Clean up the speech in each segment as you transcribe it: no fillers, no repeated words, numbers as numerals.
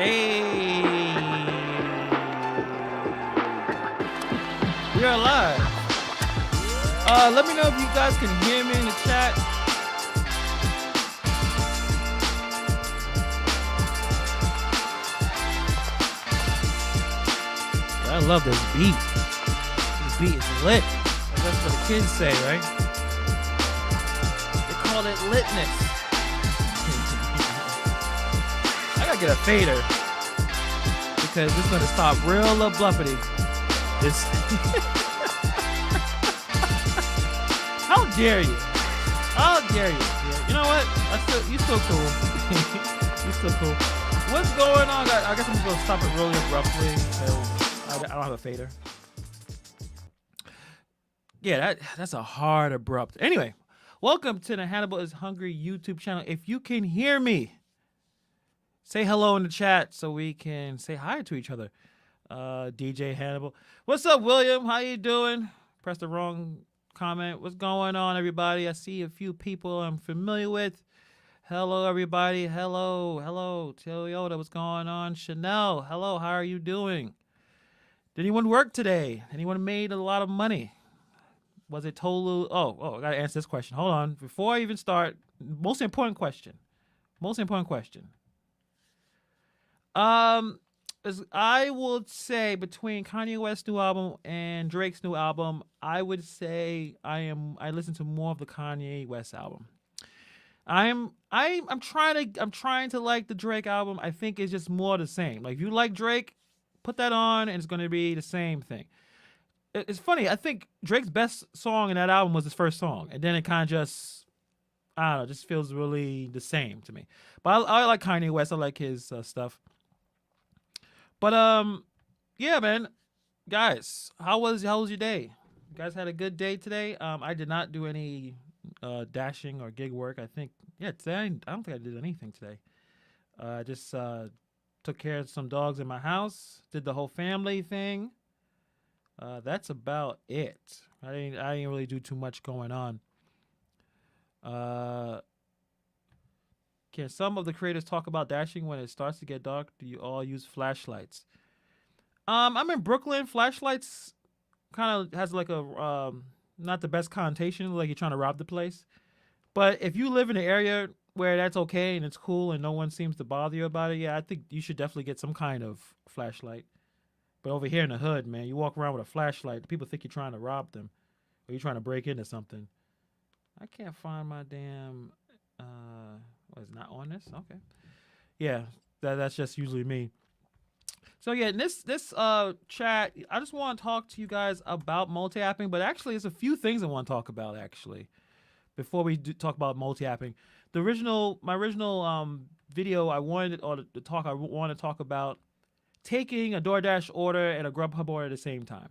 Hey, we are live. Let me know if you guys can hear me in the chat. I love this beat. This beat is lit. That's what the kids say, right? They call it litness. I gotta get a fader because it's gonna stop real bluffity. This. How dare you? How dare you? Yeah, you know what? You're still cool. You're still cool. What's going on, guys? I guess I'm just gonna stop it really abruptly because I don't have a fader. Yeah, that's a hard abrupt. Anyway, welcome to the Hannibal is Hungry YouTube channel. If you can hear me, say hello in the chat so we can say hi to each other. DJ Hannibal. What's up, William? How you doing? Press the wrong comment. What's going on, everybody? I see a few people I'm familiar with. Hello, everybody. Hello. Toyota, what's going on? Chanel, hello. How are you doing? Did anyone work today? Anyone made a lot of money? Was it Tolu? Oh, I gotta answer this question. Hold on. Before I even start, most important question. I would say between Kanye West's new album and Drake's new album, I would say I listen to more of the Kanye West album. I'm trying to like the Drake album. I think it's just more the same. Like if you like Drake, put that on and it's gonna be the same thing. It's funny. I think Drake's best song in that album was his first song, and then it kind of just, I don't know, just feels really the same to me. But I like Kanye West. I like his stuff. But yeah, man, guys, how was your day? You guys had a good day today? I did not do any dashing or gig work. I think today I don't think I did anything today. I just took care of some dogs in my house. Did the whole family thing. That's about it. I didn't really do too much going on. Can some of the creators talk about dashing when it starts to get dark? Do you all use flashlights? I'm in Brooklyn. Flashlights kind of has like a not the best connotation, like you're trying to rob the place. But if you live in an area where that's okay and it's cool and no one seems to bother you about it, yeah, I think you should definitely get some kind of flashlight. But over here in the hood, man, you walk around with a flashlight, people think you're trying to rob them or you're trying to break into something. I can't find my damn. What, is it not on this? Okay. Yeah, that's just usually me. So yeah, in this chat, I just want to talk to you guys about multi-apping, but actually there's a few things I want to talk about actually before we talk about multi-apping. My original video I wanted to talk about taking a DoorDash order and a Grubhub order at the same time.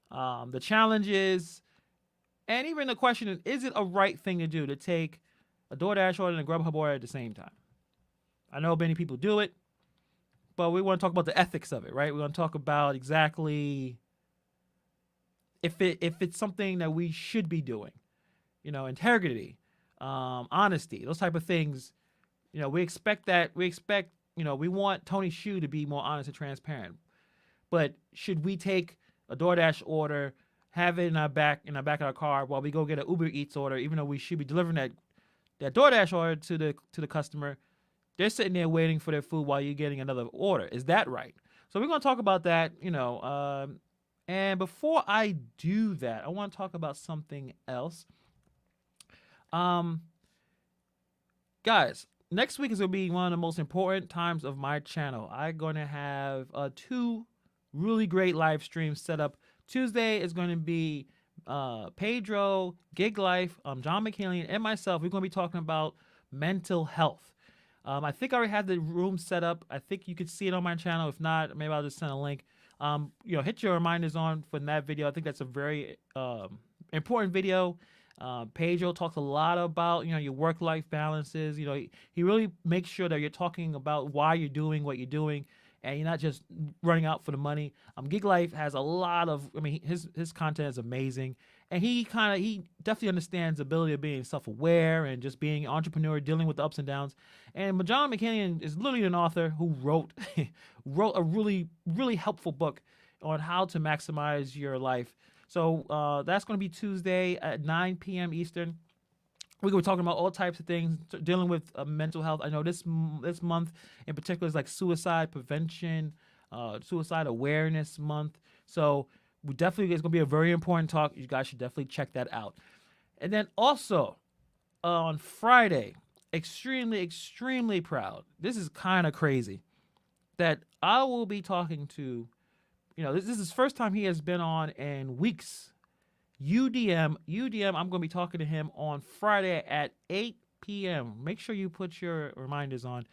The challenge is, and even the question is it a right thing to do to take a DoorDash order and a Grubhub order at the same time? I know many people do it, but we want to talk about the ethics of it, right? We want to talk about exactly if it's something that we should be doing. You know, integrity, honesty, those type of things. You know, we expect, you know, we want Tony Hsieh to be more honest and transparent. But should we take a DoorDash order, have it in our back of our car while we go get an UBEREATS order, even though we should be delivering that DoorDash order to the customer? They're sitting there waiting for their food while you're getting another order. Is that right? So we're going to talk about that, you know. And before I do that, I want to talk about something else. Guys, next week is going to be one of the most important times of my channel. I'm going to have 2 really great live streams set up. Tuesday is going to be Pedro, Gig Life, John McKinley, and myself. We're going to be talking about mental health. I think I already have the room set up. I think you could see it on my channel. If not, maybe I'll just send a link. You know, hit your reminders on for that video. I think that's a very important video. Pedro talks a lot about, you know, your work-life balances. You know, he really makes sure that you're talking about why you're doing what you're doing, and you're not just running out for the money. Gig Life has a lot of, I mean, his content is amazing, And he definitely understands the ability of being self-aware and just being an entrepreneur, dealing with the ups and downs. And John McKinnon is literally an author who wrote wrote a really, really helpful book on how to maximize your life. So that's going to be Tuesday at 9 p.m. Eastern. We're going to be talking about all types of things, dealing with mental health. I know this month in particular is like suicide prevention, suicide awareness month. So we definitely, it's going to be a very important talk. You guys should definitely check that out. And then also on Friday, extremely, extremely proud. This is kind of crazy that I will be talking to, this is his first time he has been on in weeks. UDM, I'm going to be talking to him on Friday at 8 p.m. Make sure you put your reminders on.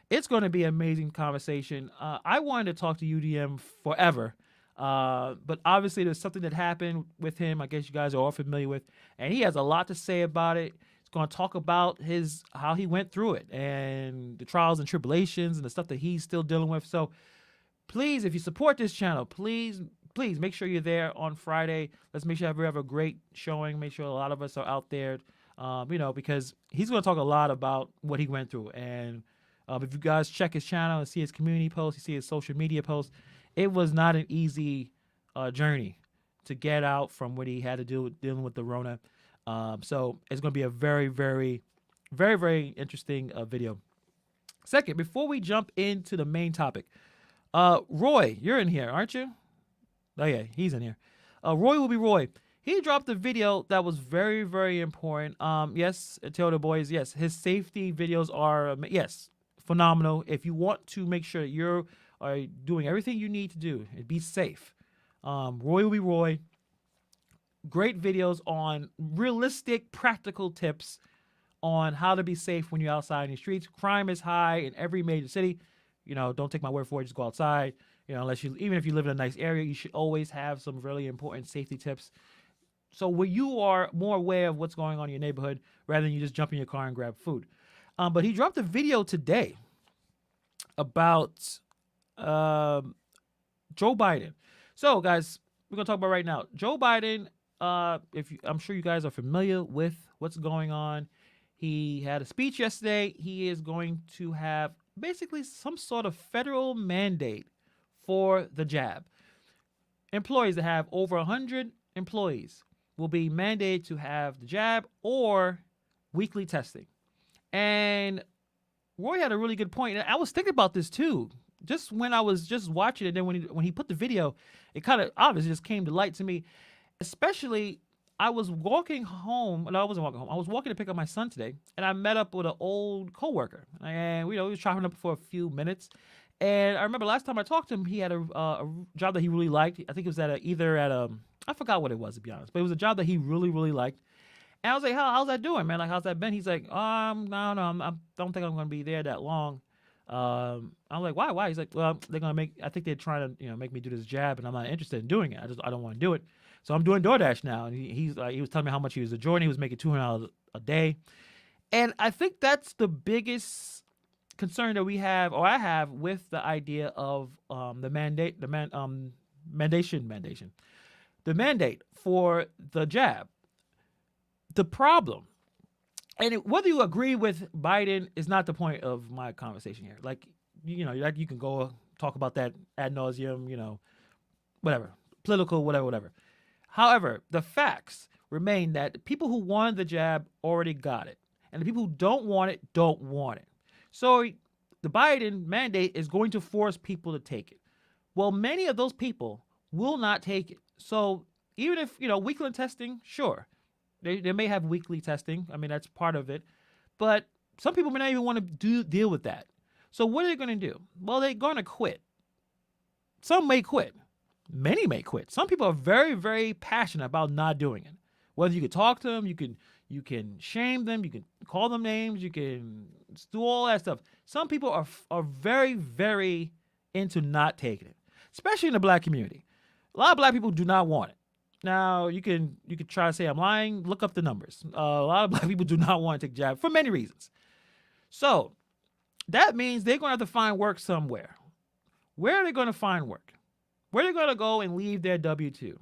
It's going to be an amazing conversation. I wanted to talk to UDM forever, but obviously there's something that happened with him. I guess you guys are all familiar with, and he has a lot to say about it. He's going to talk about how he went through it and the trials and tribulations and the stuff that he's still dealing with. So please, if you support this channel, please make sure you're there on Friday. Let's make sure we have a great showing. Make sure a lot of us are out there, because he's going to talk a lot about what he went through. And if you guys check his channel and see his community posts, you see his social media posts, it was not an easy journey to get out from what he had to do with dealing with the Rona. So it's going to be a very, very, very, very interesting video. Second, before we jump into the main topic, Roy, you're in here, aren't you? Oh, yeah, he's in here. Roy will be Roy. He dropped a video that was very, very important. Yes, tell the boys, yes, his safety videos are, yes, phenomenal. If you want to make sure that you're doing everything you need to do and be safe, Roy will be Roy. Great videos on realistic, practical tips on how to be safe when you're outside in the streets. Crime is high in every major city. Don't take my word for it. Just go outside. Even if you live in a nice area, you should always have some really important safety tips. So when you are more aware of what's going on in your neighborhood, rather than you just jump in your car and grab food. But he dropped a video today about Joe Biden. So guys, we're gonna talk about right now. Joe Biden. I'm sure you guys are familiar with what's going on. He had a speech yesterday. He is going to have basically some sort of federal mandate for the jab. Employees that have over 100 employees will be mandated to have the jab or weekly testing. And Roy had a really good point. And I was thinking about this too, just when I was just watching it. And then when he put the video, it kind of obviously just came to light to me. Especially, I was walking home. No, I wasn't walking home. I was walking to pick up my son today, and I met up with an old coworker. And we was chopping up for a few minutes. And I remember last time I talked to him, he had a job that he really liked. I think it was I forgot what it was, to be honest, but it was a job that he really, really liked. And I was like, how's that doing, man? Like, how's that been? He's like, no, I don't think I'm going to be there that long. I'm like, why? He's like, well, I think they're trying to, make me do this jab, and I'm not interested in doing it. I don't want to do it. So I'm doing DoorDash now. And he was telling me how much he was enjoying. He was making $200 a day. And I think that's the biggest concern that we have, or I have, with the idea of the mandate for the jab. The problem, and whether you agree with Biden is not the point of my conversation here. Like, you can go talk about that ad nauseum, whatever, political, whatever. However, the facts remain that the people who wanted the jab already got it, and the people who don't want it don't want it. So the Biden mandate is going to force people to take it. Well, many of those people will not take it. So even if, weekly testing, sure, they may have weekly testing. I mean, that's part of it. But some people may not even want to deal with that. So what are they going to do? Well, they're going to quit. Some may quit. Many may quit. Some people are very, very passionate about not doing it. Whether you can talk to them, you can shame them, you can call them names, you can do all that stuff. Some people are very, very into not taking it, especially in the black community. A lot of black people do not want it. Now, you can try to say I'm lying. Look up the numbers. A lot of black people do not want to take jab for many reasons. So that means they're going to have to find work somewhere. Where are they going to find work? Where are they going to go and leave their W-2?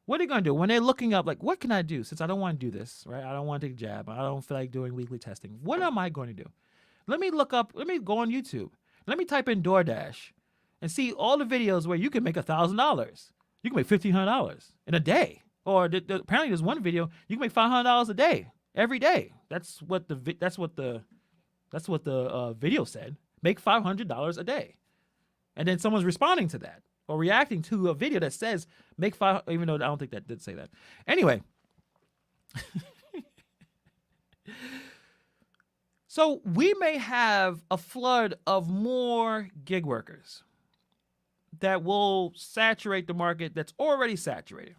What are they going to do when they're looking up, like, what can I do since I don't want to do this, right? I don't want to take a jab. I don't feel like doing weekly testing. What am I going to do? Let me go on YouTube. Let me type in DoorDash and see all the videos where you can make $1,000. You can make $1,500 in a day. Or apparently there's one video you can make $500 a day, every day. That's what the video said. Make $500 a day. And then someone's responding to that or reacting to a video that says make five, even though I don't think that did say that. Anyway. So we may have a flood of more gig workers that will saturate the market that's already saturated.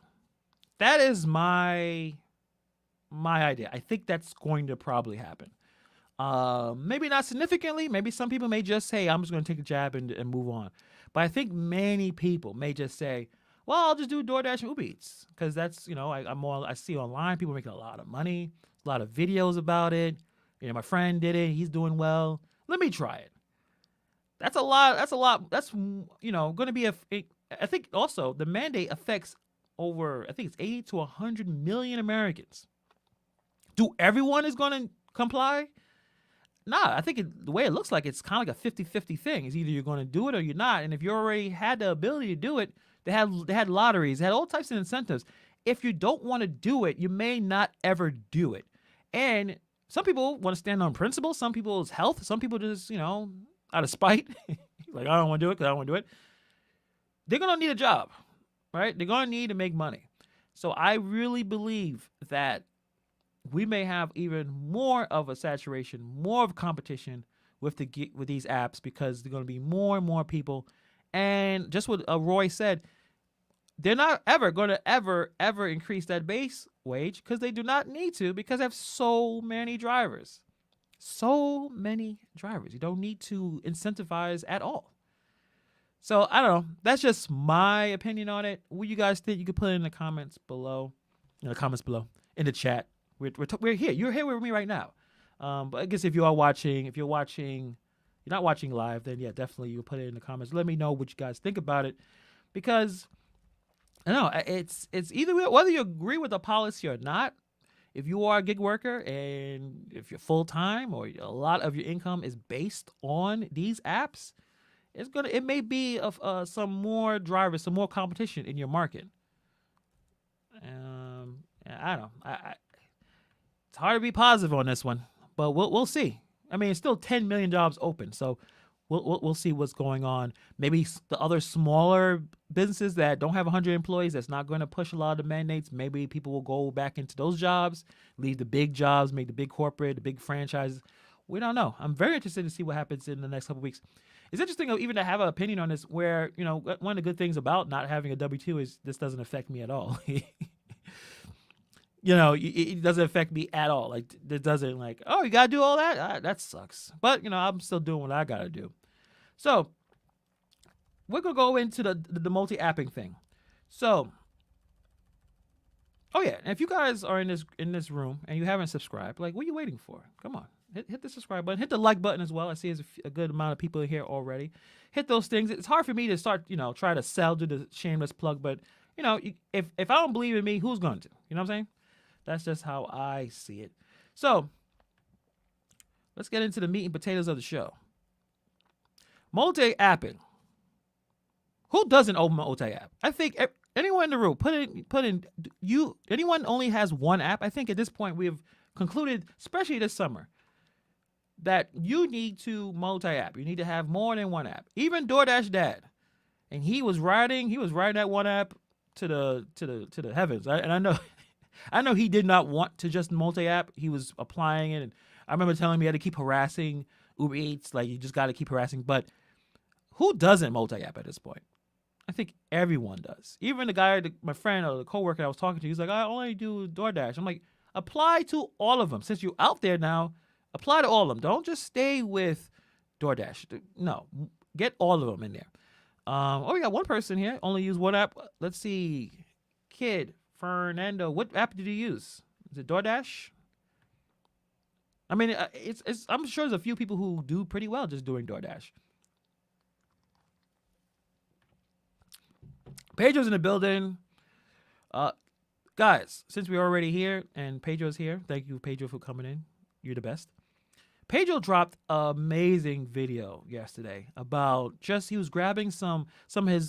That is my idea. I think that's going to probably happen. Maybe not significantly. Maybe some people may just say, I'm just going to take a jab and move on. But I think many people may just say, well, I'll just do DoorDash and UBEREATS. Because that's, I see online people making a lot of money, a lot of videos about it. My friend did it. He's doing well. Let me try it. That's a lot. That's, going to be I think also the mandate affects over, I think it's 80 to 100 million Americans. Do everyone is going to comply? Nah, I think the way it looks like it's kind of like a 50-50 thing. It's either you're going to do it or you're not. And if you already had the ability to do it, they had lotteries, they had all types of incentives. If you don't want to do it, you may not ever do it. And some people want to stand on principle. Some people's health. Some people just, out of spite, like, I don't want to do it because I don't want to do it. They're going to need a job, right? They're going to need to make money. So I really believe that we may have even more of a saturation, more of a competition with these apps because there are going to be more and more people. And just what Roy said, they're not ever going to ever increase that base wage because they do not need to, because they have so many drivers. So many drivers. You don't need to incentivize at all. So I don't know. That's just my opinion on it. What you guys think? You can put it in the comments below. In the chat. We're here. You're here with me right now. But I guess if you're not watching live, then yeah, definitely you put it in the comments. Let me know what you guys think about it, because I don't know, it's either way, whether you agree with the policy or not. If you are a gig worker and if you're full time or a lot of your income is based on these apps, it may be some more drivers, some more competition in your market. I don't know. It's hard to be positive on this one, but we'll see. I mean, it's still 10 million jobs open, so we'll see what's going on. Maybe the other smaller businesses that don't have 100 employees, that's not going to push a lot of the mandates. Maybe people will go back into those jobs, leave the big jobs, make the big corporate, the big franchises. We don't know. I'm very interested to see what happens in the next couple of weeks. It's interesting even to have an opinion on this, where one of the good things about not having a W-2 is this doesn't affect me at all. It doesn't affect me at all. Like, it doesn't, like, oh, you got to do all that? That sucks. But, I'm still doing what I got to do. So, we're going to go into the multi-apping thing. So, oh, yeah. And if you guys are in this room and you haven't subscribed, like, what are you waiting for? Come on. Hit the subscribe button. Hit the like button as well. I see there's a good amount of people here already. Hit those things. It's hard for me to start, try to do the shameless plug. But, if I don't believe in me, who's going to? You know what I'm saying? That's just how I see it. So, let's get into the meat and potatoes of the show. Multi-apping. Who doesn't open multi-app? I think anyone in the room, anyone only has one app. I think at this point we have concluded, especially this summer, that you need to multi-app. You need to have more than one app. Even DoorDash Dad, and he was riding that one app to the heavens. And I know he did not want to just multi-app. He was applying it, and I remember telling me he had to keep harassing Uber Eats, like, you just got to keep harassing. But who doesn't multi-app at this point? I think everyone does. Even the guy, my friend or the coworker I was talking to, he's like, I only do DoorDash. I'm like, apply to all of them. Since you're out there now, apply to all of them. Don't just stay with DoorDash. No, get all of them in there. We got one person here, only use one app. Let's see. Kid Fernando, what app did you use? Is it DoorDash? I mean, I'm sure there's a few people who do pretty well just doing DoorDash. Pedro's in the building. Guys, since we're already here and Pedro's here, thank you, Pedro, for coming in. You're the best. Pedro dropped an amazing video yesterday about just he was grabbing some of his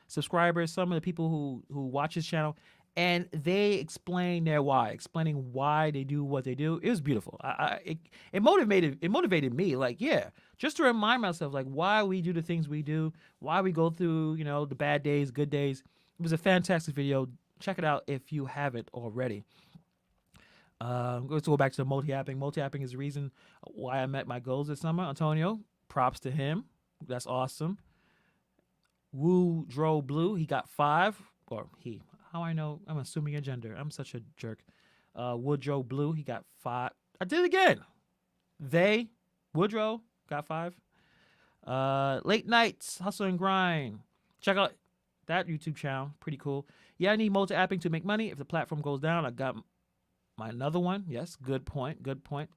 subscribers, some of the people who watch his channel, and they explain their why, explaining why they do what they do. It was beautiful. It motivated me. Like, yeah, just to remind myself like why we do the things we do, why we go through the bad days, good days. It was a fantastic video. Check it out if you haven't already. Let's go back to the multi-apping. Multi-apping is the reason why I met my goals this summer. Antonio, props to him. That's awesome. Woo Dro Blue, he got 5. Or he. How I know? I'm assuming your gender. I'm such a jerk. Woodrow Blue, he got 5. I did it again. They, Woodrow, got 5. Late Nights, Hustle and Grind. Check out that YouTube channel. Pretty cool. Yeah, I need multi-apping to make money. If the platform goes down, I got my another one. Yes, good point. Good point.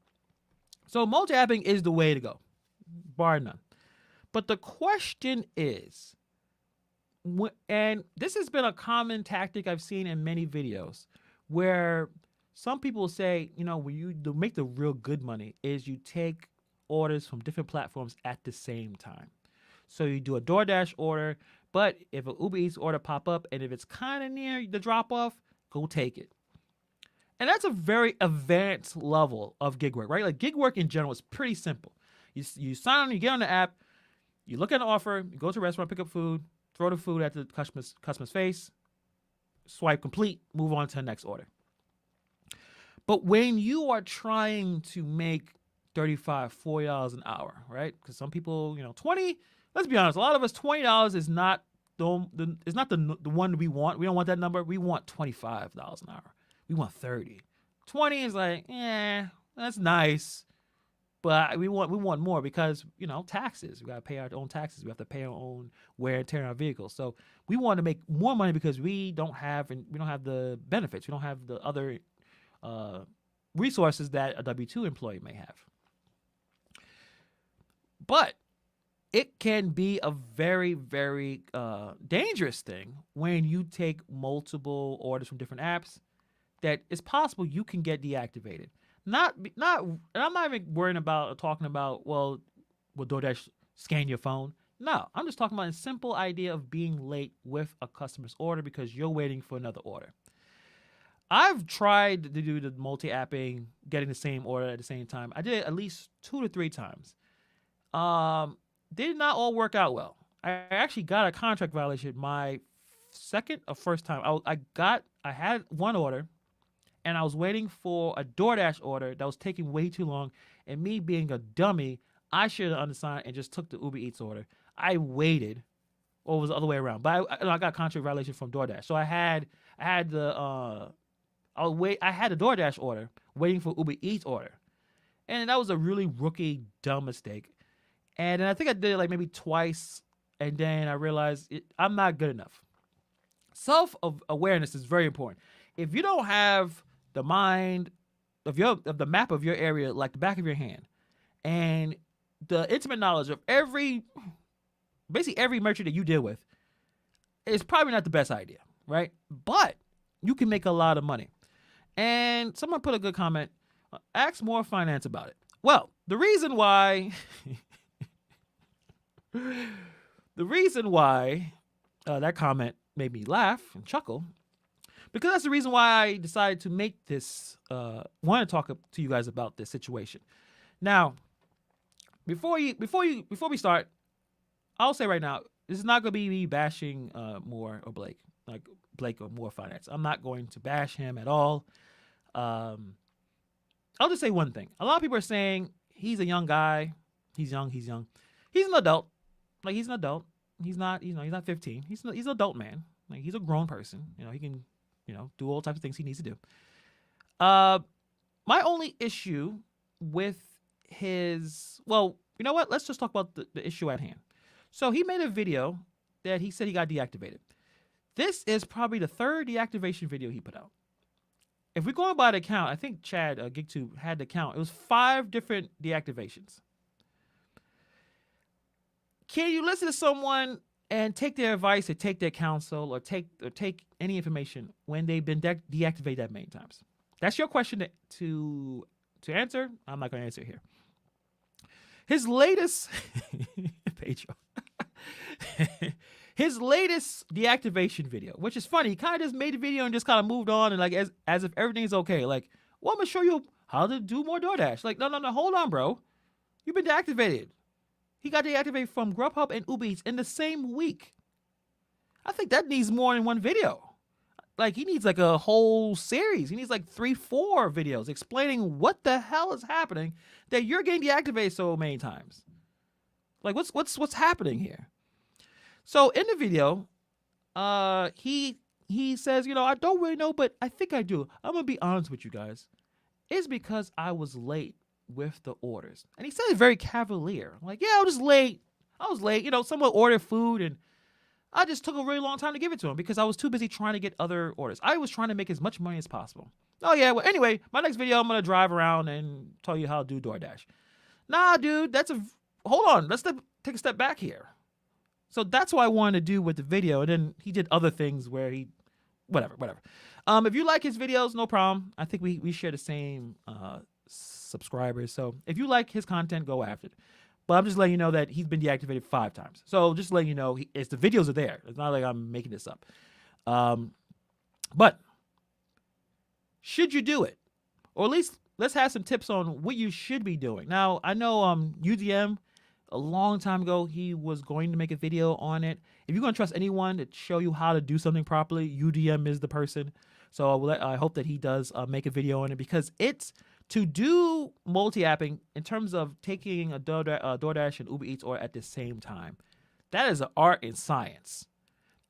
So multi-apping is the way to go, bar none. But the question is, and this has been a common tactic I've seen in many videos, where some people say, when you make the real good money is you take orders from different platforms at the same time. So you do a DoorDash order, but if an Uber Eats order pop up and if it's kind of near the drop off, go take it. And that's a very advanced level of gig work, right? Like gig work in general is pretty simple. You sign on, you get on the app, you look at an offer, you go to a restaurant, pick up food, throw the food at the customer's face, swipe complete, move on to the next order. But when you are trying to make $35, $40 an hour, right? Because some people, 20. Let's be honest, a lot of us $20 is not the one we want. We don't want that number. We want $25 an hour. We want 30. 20 is like, that's nice. But we want more because, taxes. We got to pay our own taxes. We have to pay our own wear and tear on our vehicles. So we want to make more money because we don't have the benefits. We don't have the other resources that a W-2 employee may have. But it can be a very, very dangerous thing when you take multiple orders from different apps that it's possible you can get deactivated. And I'm not even worrying about talking about, will DoorDash scan your phone? No, I'm just talking about a simple idea of being late with a customer's order because you're waiting for another order. I've tried to do the multi-apping, getting the same order at the same time. I did it at least 2 to 3 times. Did not all work out well. I actually got a contract violation my second or first time. I had one order, and I was waiting for a DoorDash order that was taking way too long. And me being a dummy, I should have undersigned and just took the Uber Eats order. I waited, or it was the other way around. But I got a contract violation from DoorDash, so I had the DoorDash order waiting for Uber Eats order, and that was a really rookie dumb mistake. And then I think I did it like maybe twice, and then I realized I'm not good enough. Self-awareness is very important. If you don't have the mind of the map of your area like the back of your hand, and the intimate knowledge of basically every merchant that you deal with, it's probably not the best idea, right? But you can make a lot of money. And someone put a good comment, ask more finance about it. Well, the reason why that comment made me laugh and chuckle, because that's the reason why I decided to make this, want to talk to you guys about this situation. Now, before we start, I'll say right now, this is not going to be me bashing Moore or Blake, like Blake or Moore Finance. I'm not going to bash him at all. I'll just say one thing. A lot of people are saying he's a young guy. He's young. He's an adult. Like, he's an adult. He's not 15. He's an adult man. Like, he's a grown person. He can, do all types of things he needs to do. My only issue with you know what? Let's just talk about the issue at hand. So he made a video that he said he got deactivated. This is probably the 3rd deactivation video he put out. If we're going by the count, I think Chad, GigTube, had the count. It was 5 different deactivations. Can you listen to someone and take their advice or take their counsel or take any information when they've been deactivated that many times? That's your question to answer. I'm not going to answer here. His latest Pedro. His latest deactivation video, which is funny. He kind of just made a video and just kind of moved on and like as if everything's okay. Like, well, I'm gonna show you how to do more DoorDash. Like, no, hold on, bro. You've been deactivated. He got deactivated from Grubhub and Uber Eats in the same week. I think that needs more than one video. Like, he needs like a whole series. He needs like 3-4 videos explaining what the hell is happening that you're getting deactivated so many times. Like, what's happening here? So in the video, he says, I don't really know, but I think I do. I'm gonna be honest with you guys. It's because I was late with the orders. And he said it very cavalier. Like, yeah, I was late. Someone ordered food and I just took a really long time to give it to him because I was too busy trying to get other orders. I was trying to make as much money as possible. Oh yeah, well anyway, my next video I'm gonna drive around and tell you how to do DoorDash. Nah, dude, hold on. Let's take a step back here. So that's what I wanted to do with the video. And then he did other things where whatever. If you like his videos, no problem. I think we share the same subscribers. So if you like his content, go after it. But I'm just letting you know that he's been deactivated 5 times. So just letting you know, the videos are there. It's not like I'm making this up. But should you do it? Or at least let's have some tips on what you should be doing. Now, I know UDM, a long time ago, he was going to make a video on it. If you're going to trust anyone to show you how to do something properly, UDM is the person. So I hope that he does make a video on it because it's to do multi-apping in terms of taking a DoorDash and Uber Eats order at the same time. That is an art and science.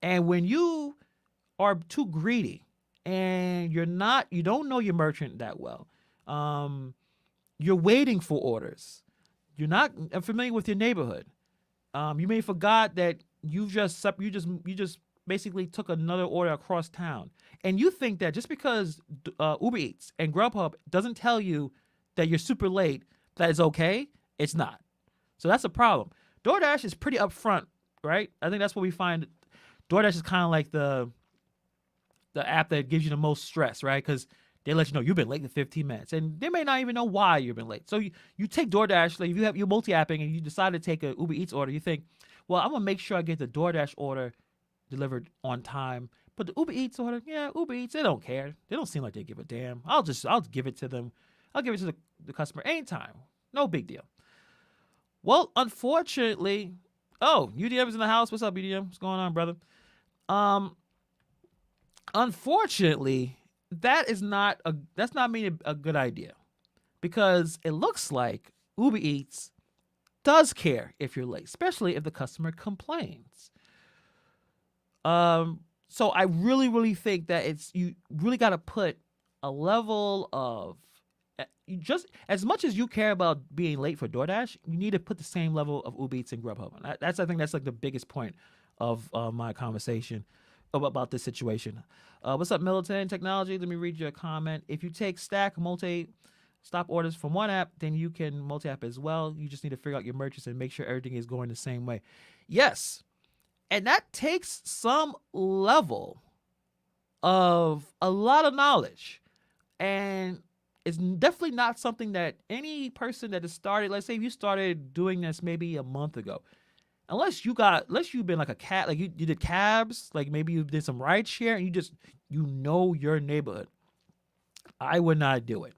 And when you are too greedy and you don't know your merchant that well, you're waiting for orders. You're not familiar with your neighborhood. You may have forgot that you just basically took another order across town, and you think that just because Uber Eats and Grubhub doesn't tell you that you're super late, that is okay. It's not. So that's a problem. DoorDash is pretty upfront, right? I think that's what we find. DoorDash is kind of like the app that gives you the most stress, right? Because they let you know you've been late for 15 minutes, and they may not even know why you've been late. So you take DoorDash, like if you're multi-apping and you decide to take a Uber Eats order, you think, well, I'm gonna make sure I get the DoorDash order delivered on time. But the Uber Eats order, Uber Eats, they don't care. They don't seem like they give a damn. I'll give it to them. I'll give it to the customer anytime. No big deal. Well, unfortunately, UDM is in the house. What's up, UDM? What's going on, brother? Unfortunately, that's not a good idea because it looks like Uber Eats does care if you're late, especially if the customer complains. So I really, really think that you really got to put a level of just as much as you care about being late for DoorDash, you need to put the same level of Uber Eats and Grubhub. I think that's like the biggest point of my conversation about this situation. What's up, Militant Technology? Let me read your comment. If you take stack multi-stop orders from one app, then you can multi-app as well. You just need to figure out your merchants and make sure everything is going the same way. Yes. And that takes some level of a lot of knowledge. And it's definitely not something that any person that has started, let's say if you started doing this maybe a month ago, unless you've been like a cat, like you did cabs, like maybe you did some ride share and you know your neighborhood. I would not do it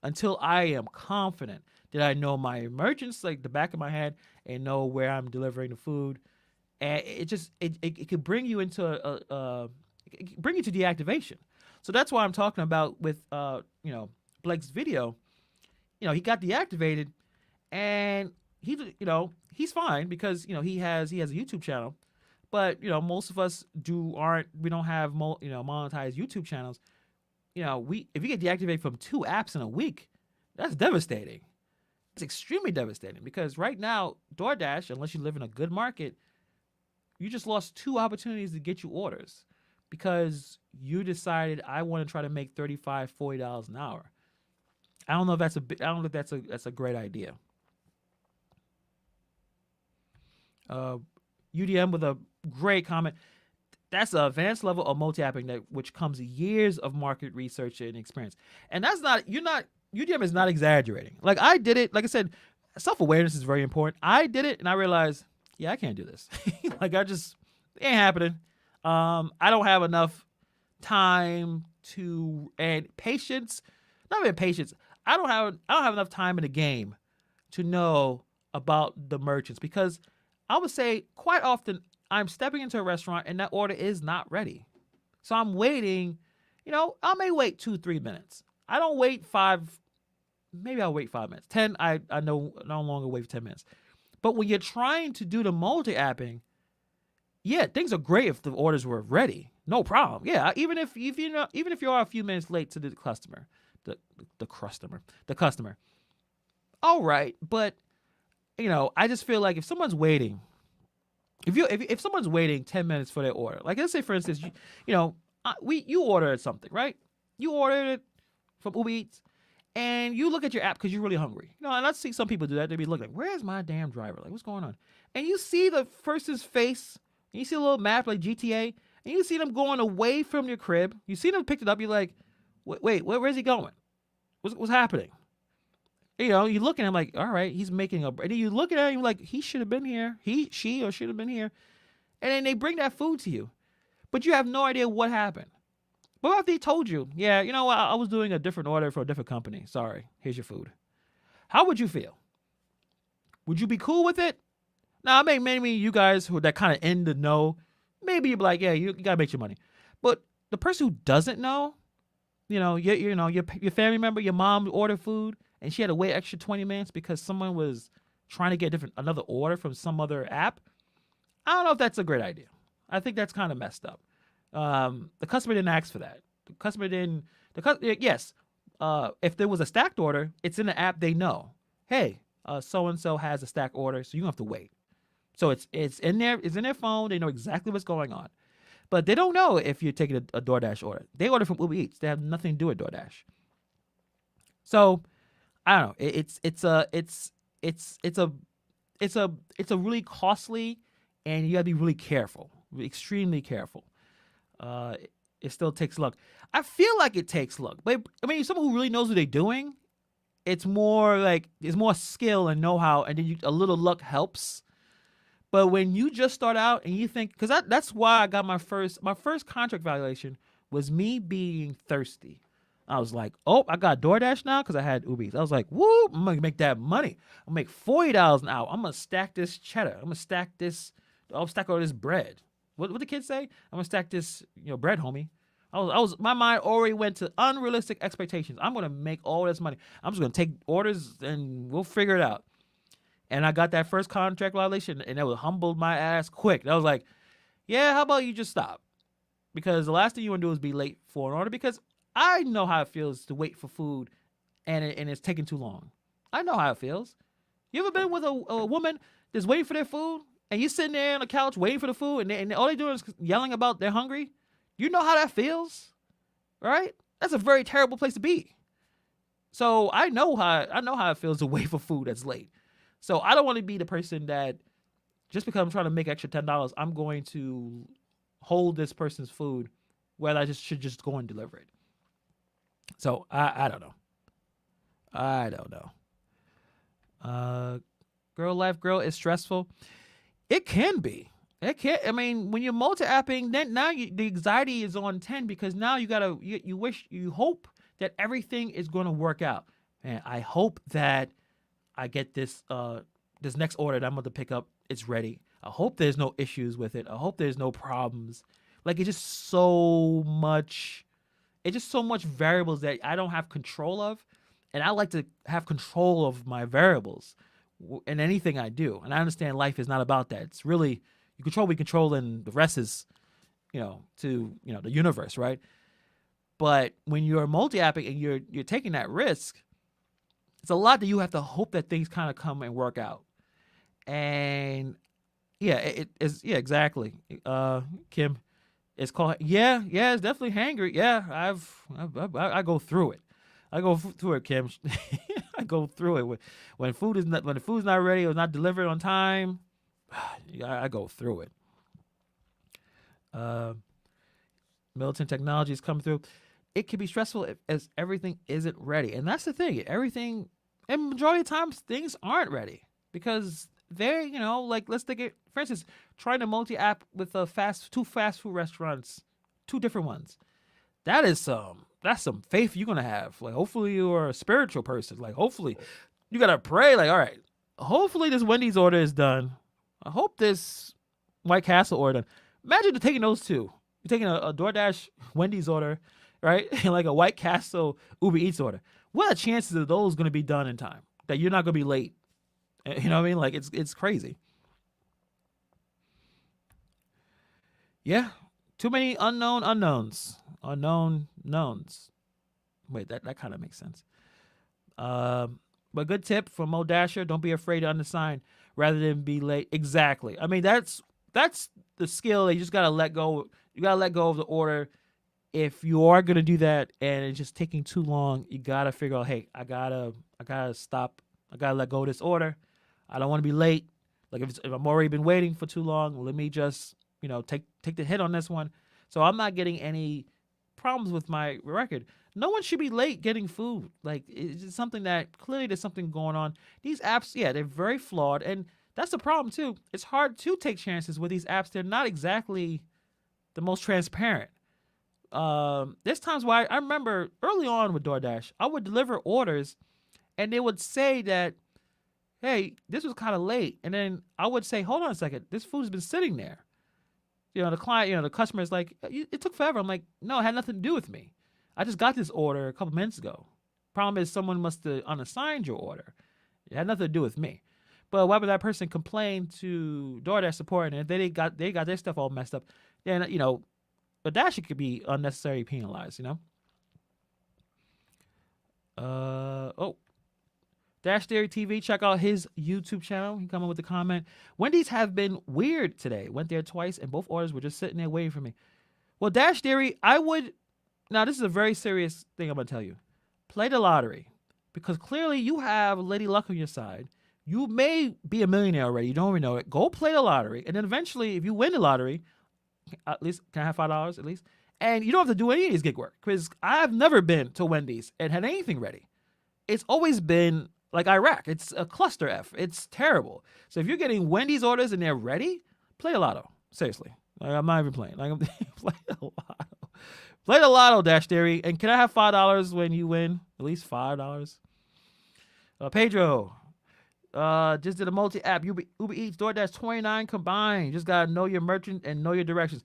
until I am confident that I know my merchants like the back of my head and know where I'm delivering the food. And it could bring you into bring you to deactivation. So that's why I'm talking about with Blake's video. He got deactivated, and he's fine because he has a YouTube channel, but most of us we don't have monetized YouTube channels. If you get deactivated from 2 apps in a week, that's devastating. It's extremely devastating because right now DoorDash, unless you live in a good market, you just lost 2 opportunities to get you orders because you decided I want to try to make $35, $40 an hour. I don't know if that's a great idea. UDM with a Great comment. That's an advanced level of multi-apping that which comes years of market research and experience. And that's not UDM is not exaggerating. Like I did it. Like I said, self-awareness is very important. I did it and I realized, yeah, I can't do this. Like it ain't happening. I don't have enough time and patience. Not even patience. I don't have enough time in the game to know about the merchants, because I would say quite often I'm stepping into a restaurant and that order is not ready. So I'm waiting, I may wait 2-3 minutes. I don't wait 5, maybe I'll wait 5 minutes. 10, I no longer wait for 10 minutes. But when you're trying to do the multi-apping, yeah, things are great if the orders were ready. No problem. Yeah, even if you are a few minutes late to the customer, the customer. All right, but I just feel like if someone's waiting, if someone's waiting 10 minutes for their order, like let's say for instance, you ordered something, right? You ordered it from Uber Eats, and you look at your app because you're really hungry. And I see some people do that. They be looking like, where's my damn driver? Like, what's going on? And you see the person's face, and you see a little map like GTA, and you see them going away from your crib. You see them picked it up. You're like, wait, where's he going? What's happening? You look at him like, all right, he's making and then you look at him, you're like, he should have been here. She should have been here. And then they bring that food to you, but you have no idea what happened. But what if they told you, yeah, you know what, I was doing a different order for a different company. Sorry, here's your food. How would you feel? Would you be cool with it? Now, maybe you guys who are that kind of in the know, maybe you'd be like, yeah, you gotta make your money. But the person who doesn't know, your family member, your mom ordered food, and she had to wait extra 20 minutes because someone was trying to get another order from some other app. I don't know if that's a great idea. I think that's kind of messed up. The customer didn't ask for that. The customer didn't. Yes. If there was a stacked order, it's in the app. They know, hey, so and so has a stacked order, so you don't have to wait. So it's in there. It's in their phone. They know exactly what's going on, but they don't know if you're taking a DoorDash order. They order from Uber Eats. They have nothing to do with DoorDash. So I don't know. It's a really costly, and you gotta be really careful, extremely careful. It still takes luck. I feel like it takes luck, but I mean, someone who really knows what they're doing, it's more skill and know-how, and then a little luck helps. But when you just start out and you think, because that's why I got my first contract valuation was me being thirsty. I was like, oh, I got DoorDash now because I had Uber Eats. I was like, woo, I'm going to make that money. I'll make $40 an hour. I'm going to stack this cheddar. I'll stack all this bread. What the kids say? I'm going to stack this bread, homie. My mind already went to unrealistic expectations. I'm going to make all this money. I'm just going to take orders and we'll figure it out. And I got that first contract violation, and it humbled my ass quick. And I was like, yeah, how about you just stop? Because the last thing you want to do is be late for an order, because I know how it feels to wait for food and it's taking too long. I know how it feels. You ever been with a woman that's waiting for their food, and you're sitting there on the couch waiting for the food, and all they're doing is yelling about they're hungry? You know how that feels, right? That's a very terrible place to be. So I know how it feels to wait for food that's late. So I don't want to be the person that just because I'm trying to make extra $10, I'm going to hold this person's food, whether I should just go and deliver it. So I don't know. Girl is stressful. It can be. I mean, when you're multi-apping, then now the anxiety is on 10, because now you hope that everything is going to work out. Man, I hope that I get this next order that I'm going to pick up, it's ready. I hope there's no issues with it. I hope there's no problems. Like, it's just so much variables that I don't have control of. And I like to have control of my variables in anything I do. And I understand life is not about that. It's really, you control what you control, and the rest is, to the universe, right? But when you're multi-apping and you're taking that risk, it's a lot that you have to hope that things kind of come and work out. And yeah, it is. Yeah, exactly. Kim, it's called. Yeah, it's definitely hangry. Yeah, I go through it. I go through it, Kim. I go through it when the food's not ready or not delivered on time. I go through it. Uh, Militant technologies come through. It can be stressful as everything isn't ready, and that's the thing. Everything, and majority of times, things aren't ready because they're like let's take it for instance, trying to multi-app with two fast food restaurants, two different ones. That's some faith you're gonna have. Like hopefully you're a spiritual person. Like hopefully you gotta pray. Like all right, hopefully this Wendy's order is done. I hope this White Castle order done. Imagine taking those two. You're taking a DoorDash Wendy's order, right? And like a White Castle Uber Eats order. What are the chances of those going to be done in time? That you're not going to be late? You know what I mean? Like it's crazy. Yeah, too many unknown unknowns, unknown knowns. Wait, that kind of makes sense. But good tip from Mo Dasher: don't be afraid to undersign rather than be late. Exactly. I mean that's the skill that you just gotta let go. You gotta let go of the order. If you are gonna do that and it's just taking too long, you gotta figure out, hey, I gotta stop. I gotta let go of this order. I don't want to be late. Like if I'm already been waiting for too long, let me just take the hit on this one. So I'm not getting any problems with my record. No one should be late getting food. Like it's just something that clearly there's something going on. These apps, yeah, they're very flawed, and that's the problem too. It's hard to take chances with these apps. They're not exactly the most transparent. There's times why I remember early on with DoorDash, I would deliver orders, and they would say that, "Hey, this was kind of late," and then I would say, "Hold on a second, this food's been sitting there." The client, the customer is like, "It took forever." I'm like, "No, it had nothing to do with me. I just got this order a couple minutes ago. Problem is, someone must have unassigned your order. It had nothing to do with me." But why would that person complain to DoorDash support, and if they got their stuff all messed up, then a Dash could be unnecessarily penalized. Dash Theory TV, check out his YouTube channel. He come in with the comment. Wendy's have been weird today. Went there twice, and both orders were just sitting there waiting for me. Well, Dash Theory, now this is a very serious thing I'm gonna tell you. Play the lottery, because clearly you have Lady Luck on your side. You may be a millionaire already. You don't even know it. Go play the lottery, and then eventually, if you win the lottery, at least can I have $5 at least? And you don't have to do any of these gig work, because I've never been to Wendy's and had anything ready. It's always been like Iraq. It's a cluster F. It's terrible. So if you're getting Wendy's orders and they're ready, play the lotto. Seriously, I'm not even playing. Like play the lotto. Play the lotto, Dash Theory. And can I have $5 when you win? At least $5. Pedro. Just did a multi-app. Uber Eats, DoorDash, 29 combined. Just gotta know your merchant and know your directions.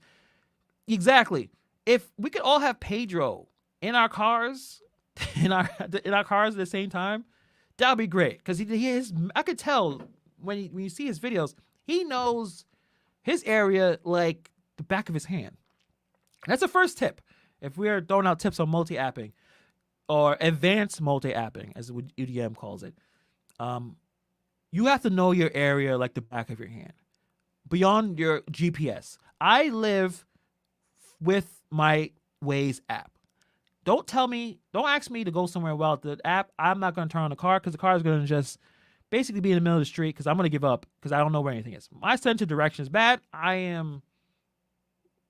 Exactly. If we could all have Pedro in our cars, in our cars at the same time, that would be great. Because he is. I could tell when you see his videos, he knows his area like the back of his hand. That's the first tip. If we're throwing out tips on multi-apping or advanced multi-apping, as UDM calls it, you have to know your area like the back of your hand, beyond your GPS. I live with my Waze app. Don't ask me to go somewhere without the app. I'm not going to turn on the car, because the car is going to just basically be in the middle of the street, because I'm going to give up because I don't know where anything is. My sense of direction is bad. I am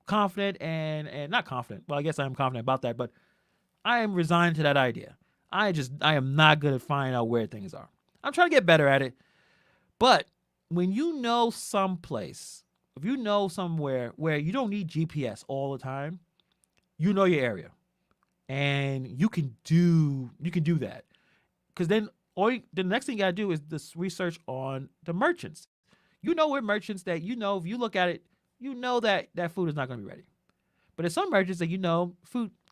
confident and not confident. Well, I guess I am confident about that, but I am resigned to that idea. I am not good at finding out where things are. I'm trying to get better at it. But when you know someplace, if you know somewhere where you don't need GPS all the time, you know your area, and you can do that. Because then the next thing you gotta do is this research on the merchants. You know where merchants that if you look at it, you know that food is not going to be ready. But there's some merchants that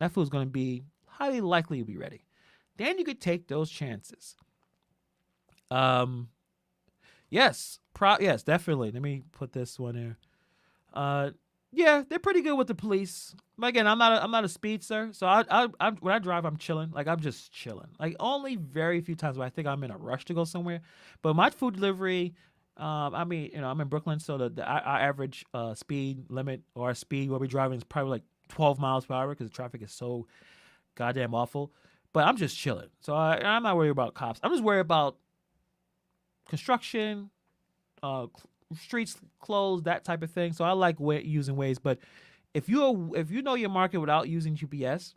that food is going to be highly likely to be ready. Then you could take those chances. Yes, definitely. Let me put this one here. Yeah, they're pretty good with the police. But again, I'm not a speedster, so I when I drive, I'm chilling. Like I'm just chilling. Like only very few times where I think I'm in a rush to go somewhere. But my food delivery, I'm in Brooklyn, so our average speed limit or our speed where we're driving is probably like 12 miles per hour because the traffic is so goddamn awful. But I'm just chilling, so I'm not worried about cops. I'm just worried about construction, streets closed, that type of thing. So I like using Waze, but if you know your market without using GPS,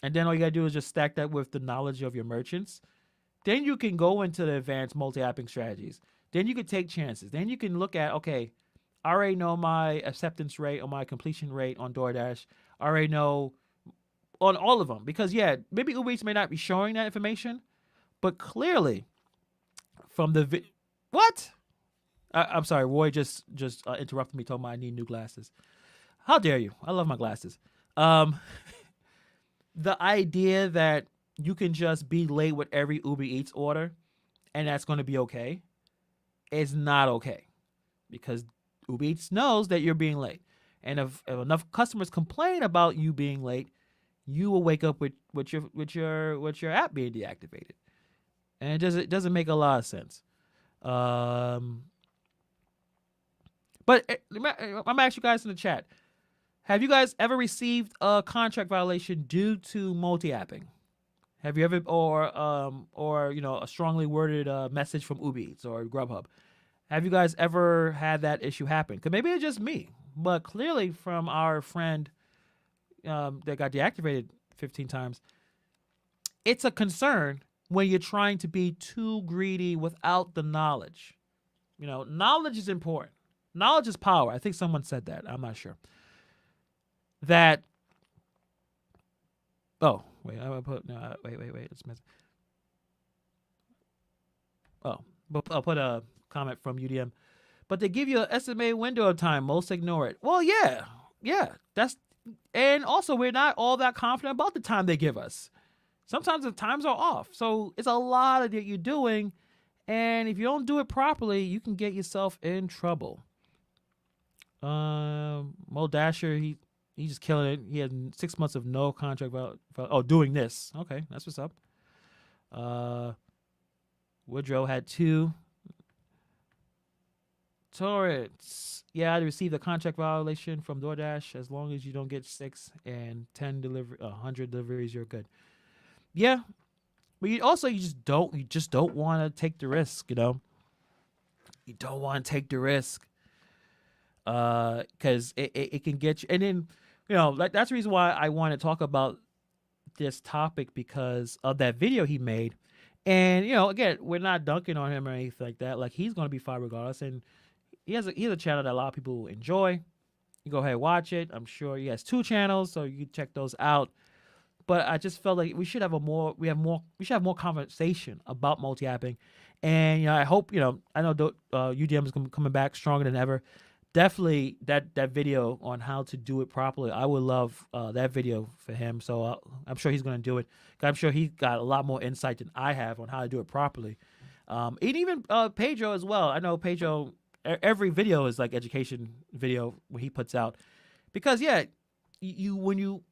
and then all you gotta do is just stack that with the knowledge of your merchants, then you can go into the advanced multi-apping strategies. Then you can take chances. Then you can look at, okay, I already know my acceptance rate or my completion rate on DoorDash. I already know on all of them, because yeah, maybe Uber Eats may not be showing that information, but clearly from the what? I'm sorry, Roy just interrupted me, told me I need new glasses. How dare you? I love my glasses. Um, the idea that you can just be late with every Uber Eats order and that's going to be okay is not okay, because Uber Eats knows that you're being late. And if enough customers complain about you being late, you will wake up with your app being deactivated. And it doesn't make a lot of sense. But I'm gonna ask you guys in the chat: have you guys ever received a contract violation due to multi-apping? Have you ever, or a strongly worded message from Uber Eats or Grubhub? Have you guys ever had that issue happen? Because maybe it's just me, but clearly from our friend that got deactivated 15 times, it's a concern when you're trying to be too greedy without the knowledge. Knowledge is important. Knowledge is power. I think someone said that. I'm not sure. That. Oh, wait. I'm gonna put. No, wait. It's missing. Oh, but I'll put a comment from UDM. But they give you an estimated window of time. Most ignore it. Well, yeah. And also, we're not all that confident about the time they give us. Sometimes the times are off. So it's a lot that you're doing. And if you don't do it properly, you can get yourself in trouble. Mo Dasher, he just killing it. He had 6 months of no contract doing this. Okay, that's what's up. Woodrow had 2. Torrance, yeah, I received a contract violation from DoorDash. As long as you don't get 6 and 100 deliveries, you're good. Yeah, but you just don't want to take the risk. You don't want to take the risk, because it can get you. And then that's the reason why I want to talk about this topic, because of that video he made. And again, we're not dunking on him or anything like that. Like, he's going to be fine regardless. And he has a channel that a lot of people enjoy. You go ahead and watch it. I'm sure he has 2 channels, so you can check those out. But I just felt like we should have more conversation about multi-apping. And I hope I know UDM is coming back stronger than ever. Definitely that video on how to do it properly. I would love that video for him. So I'm sure he's going to do it. I'm sure he's got a lot more insight than I have on how to do it properly. And even Pedro as well. I know Pedro, every video is like education video when he puts out, because when you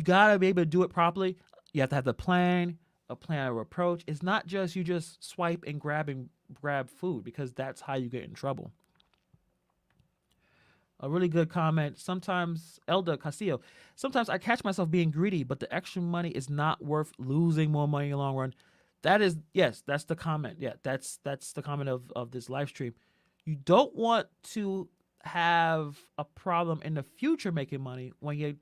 gotta be able to do it properly. You have to have a plan of approach. It's not just you just swipe and grab food, because that's how you get in trouble. A really good comment. Sometimes, Elda Castillo, sometimes I catch myself being greedy, but the extra money is not worth losing more money in the long run. That is, yes, that's the comment. Yeah, that's the comment of this live stream. You don't want to have a problem in the future making money when you're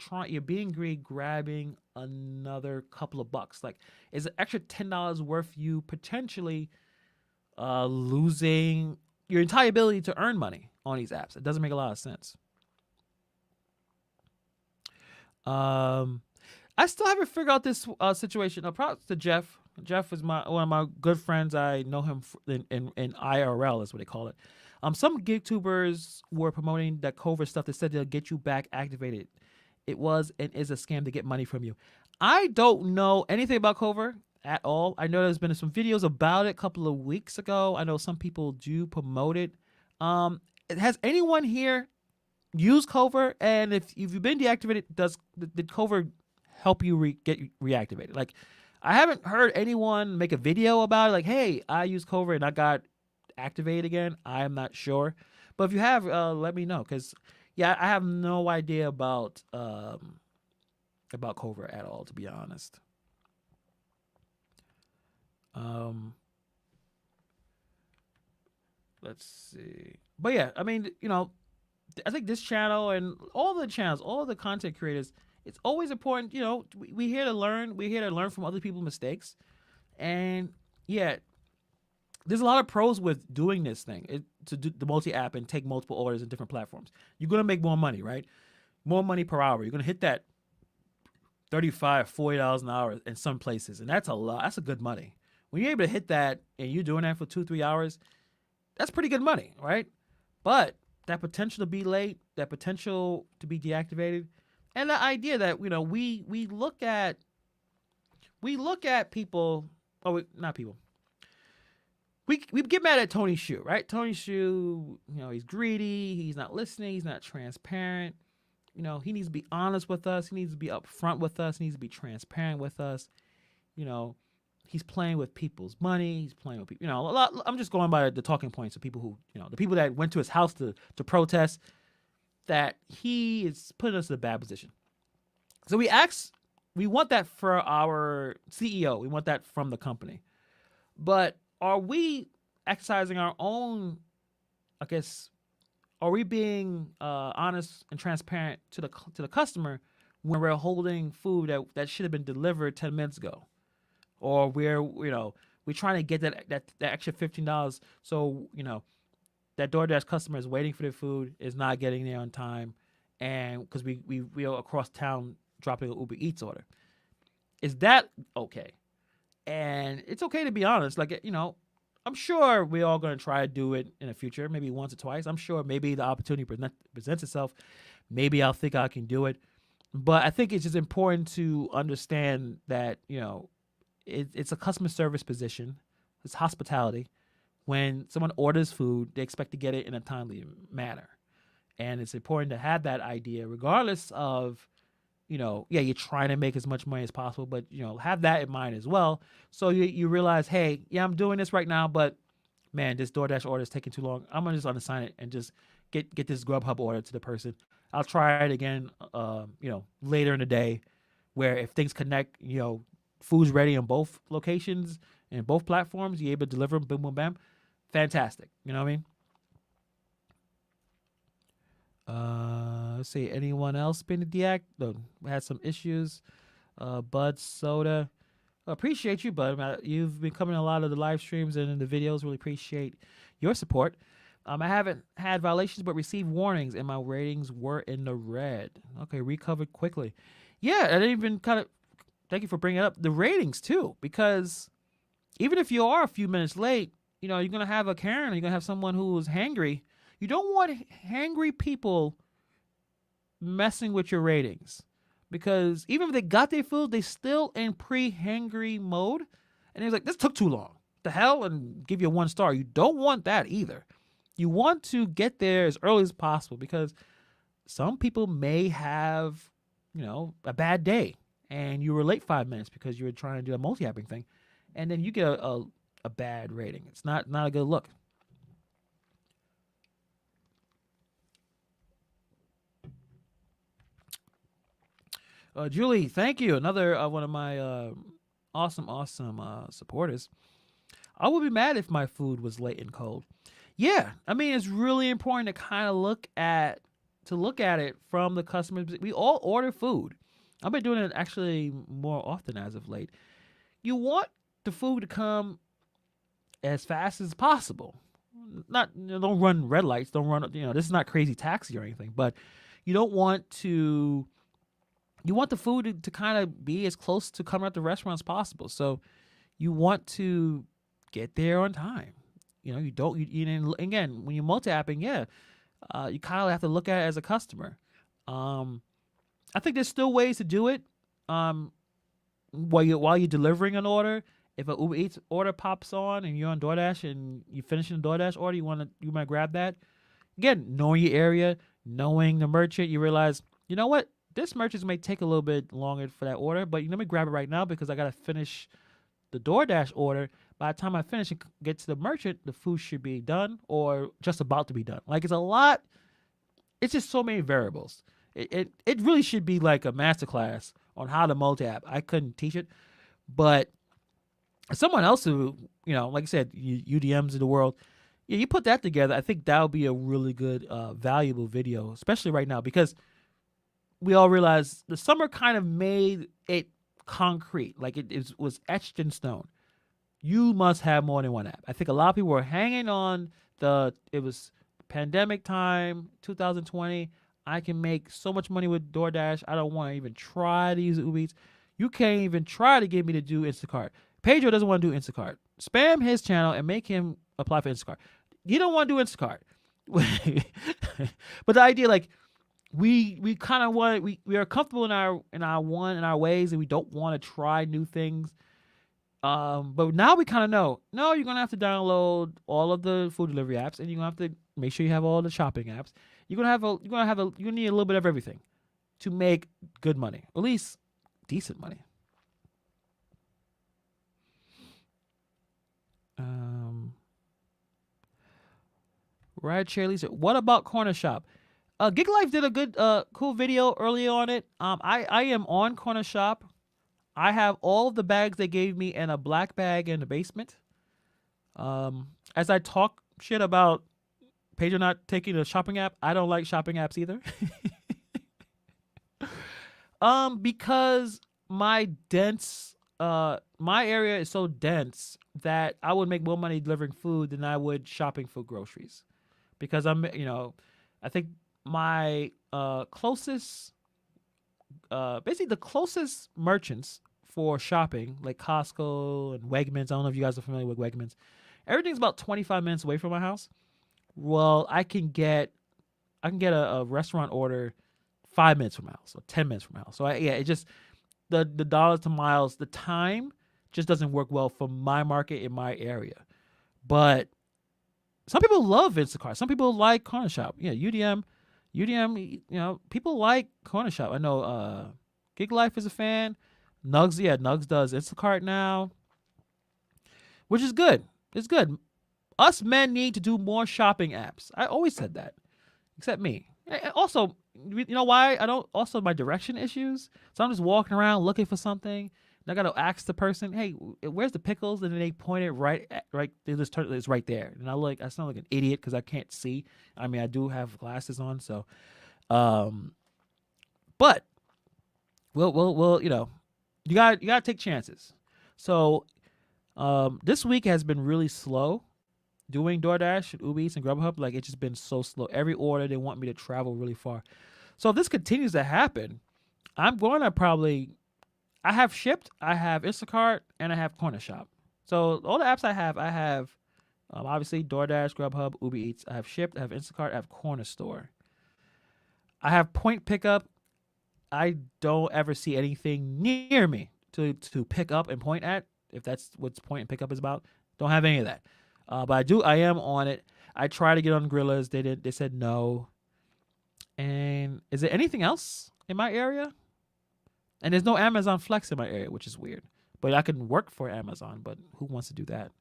being greedy, grabbing another couple of bucks. Like, is an extra $10 worth you potentially losing your entire ability to earn money on these apps? It doesn't make a lot of sense. I still haven't figured out this situation. Props to Jeff. Jeff is one of my good friends. I know him in IRL, is what they call it. Some gig tubers were promoting that COVID stuff that said they'll get you back activated. It was and is a scam to get money from you. I don't know anything about COVID at all. I know there's been some videos about it a couple of weeks ago. I know some people do promote it. Has anyone here used COVID? And if you've been deactivated, did COVID help you get reactivated? Like, I haven't heard anyone make a video about it. Like, hey, I used COVID and I got activated again. I am not sure, but if you have, let me know, because I have no idea about COVID at all, to be honest. Let's see, but yeah, I mean, I think this channel and all the channels, all the content creators, it's always important. We here to learn. We're here to learn from other people's mistakes, and yeah, there's a lot of pros with doing this thing to do the multi-app and take multiple orders in different platforms. You're gonna make more money, right? More money per hour. You're gonna hit that $35, $40 an hour in some places, and that's a lot. That's a good money. When you're able to hit that and you're doing that for 2-3 hours, that's pretty good money, right? But that potential to be late, that potential to be deactivated, and the idea that we look at people. Oh, not people. We get mad at Tony Shu, right? Tony Shu, he's greedy. He's not listening. He's not transparent. He needs to be honest with us. He needs to be upfront with us. He needs to be transparent with us. He's playing with people's money. He's playing with people. A lot. I'm just going by the talking points of people who, the people that went to his house to protest. That he is putting us in a bad position. So we want that for our CEO. We want that from the company. But are we exercising our own, I guess, are we being honest and transparent to the customer when we're holding food that should have been delivered 10 minutes ago? Or we're trying to get that extra $15 so, that DoorDash customer is waiting for their food, is not getting there on time, and because we are across town dropping an Uber Eats order. Is that okay? And it's okay to be honest. I'm sure we're all going to try to do it in the future, maybe once or twice. I'm sure maybe the opportunity presents itself. Maybe I'll think I can do it. But I think it's just important to understand that, it's a customer service position. It's hospitality. When someone orders food, they expect to get it in a timely manner. And it's important to have that idea regardless of, you're trying to make as much money as possible, but, have that in mind as well. So you realize, hey, yeah, I'm doing this right now, but, man, this DoorDash order is taking too long. I'm going to just unassign it and just get this Grubhub order to the person. I'll try it again, later in the day where if things connect, food's ready on both locations and both platforms, you're able to deliver them, boom, boom, bam. Fantastic. You know what I mean? Let's see. Anyone else been to deact? No, we had some issues. Bud Soda. Appreciate you, Bud. You've been coming to a lot of the live streams and in the videos. Really appreciate your support. I haven't had violations, but received warnings, and my ratings were in the red. Okay, recovered quickly. Yeah, I didn't even thank you for bringing up the ratings too, because even if you are a few minutes late, you're going to have a Karen, you're going to have someone who is hangry. You don't want hangry people messing with your ratings, because even if they got their food, they still in pre-hangry mode, and they're like, this took too long. The hell, and give you a 1 star. You don't want that either. You want to get there as early as possible, because some people may have, a bad day, and you were late 5 minutes because you were trying to do a multi-apping thing, and then you get a bad rating. It's not a good look. Julie, thank you. Another one of my awesome supporters. I would be mad if my food was late and cold. Yeah, I mean, it's really important to kind of look at it from the customer's. We all order food. I've been doing it actually more often as of late. You want the food to come as fast as possible. Don't run red lights. Don't run. This is not Crazy Taxi or anything, but you don't want to. You want the food to kind of be as close to coming out the restaurant as possible. So you want to get there on time. You don't. Again, when you're multi-apping, you kind of have to look at it as a customer. I think there's still ways to do it. While you're delivering an order, if an Uber Eats order pops on and you're on DoorDash and you're finishing the DoorDash order, you might grab that. Again, knowing your area, knowing the merchant, you realize, you know what? This merchant may take a little bit longer for that order, but let me grab it right now because I got to finish the DoorDash order. By the time I finish and get to the merchant, the food should be done or just about to be done. Like, it's a lot. It's just so many variables. It really should be like a masterclass on how to multi-app. I couldn't teach it, but someone else who, like I said, UDMs of the world, Yeah, you put that together, I think that would be a really good, valuable video, especially right now because we all realize the summer kind of made it concrete, like was etched in stone. You must have more than one app. I think a lot of people were hanging on it was pandemic time, 2020. I can make so much money with DoorDash. I don't want to even try to use Uber Eats. You can't even try to get me to do Instacart. Pedro doesn't want to do Instacart. Spam his channel and make him apply for Instacart. You don't want to do Instacart. But the idea, like, we kind of want we are comfortable in our ways, and we don't want to try new things. But now we kind of know. No, you're gonna have to download all of the food delivery apps, and you're gonna have to make sure you have all the shopping apps. You're gonna need a little bit of everything to make good money, at least decent money. Right, Shirley said, what about Corner Shop? Gig Life did a good, cool video early on it. I am on Corner Shop. I have all of the bags they gave me in a black bag in the basement. As I talk shit about Pedro not taking a shopping app, I don't like shopping apps either. Because my area is so dense that I would make more money delivering food than I would shopping for groceries. Because I think my closest, basically the closest merchants for shopping, like Costco and Wegmans. I don't know if you guys are familiar with Wegmans. Everything's about 25 minutes away from my house. Well, I can get a restaurant order 5 minutes from my house or 10 minutes from my house. So it just the dollars to miles, the time just doesn't work well for my market in my area. But some people love Instacart. Some people like Corner Shop. Yeah, UDM, people like Corner Shop. I know Gig Life is a fan. Nugs does Instacart now, which is good. It's good. Us men need to do more shopping apps. I always said that, except me. Also, you know why? Also, my direction issues. So I'm just walking around looking for something. And I got to ask the person, hey, where's the pickles? And then they point it right. They just turn it's right there. And I sound like an idiot because I can't see. I mean, I do have glasses on, so. But we'll you gotta take chances. So, this week has been really slow. Doing DoorDash and Uber Eats and Grubhub, like it's just been so slow. Every order they want me to travel really far. So if this continues to happen, I'm going to I have Shipped, I have Instacart, and I have Corner Shop. So all the apps I have obviously DoorDash, Grubhub, Uber Eats. I have Shipped, I have Instacart, I have Corner Store. I have Point Pickup. I don't ever see anything near me to pick up and point at. If that's what Point and Pickup is about, don't have any of that. But I am on it. I try to get on Gorillas. They said no. And is there anything else in my area? And there's no Amazon Flex in my area, which is weird. But I can work for Amazon, but who wants to do that?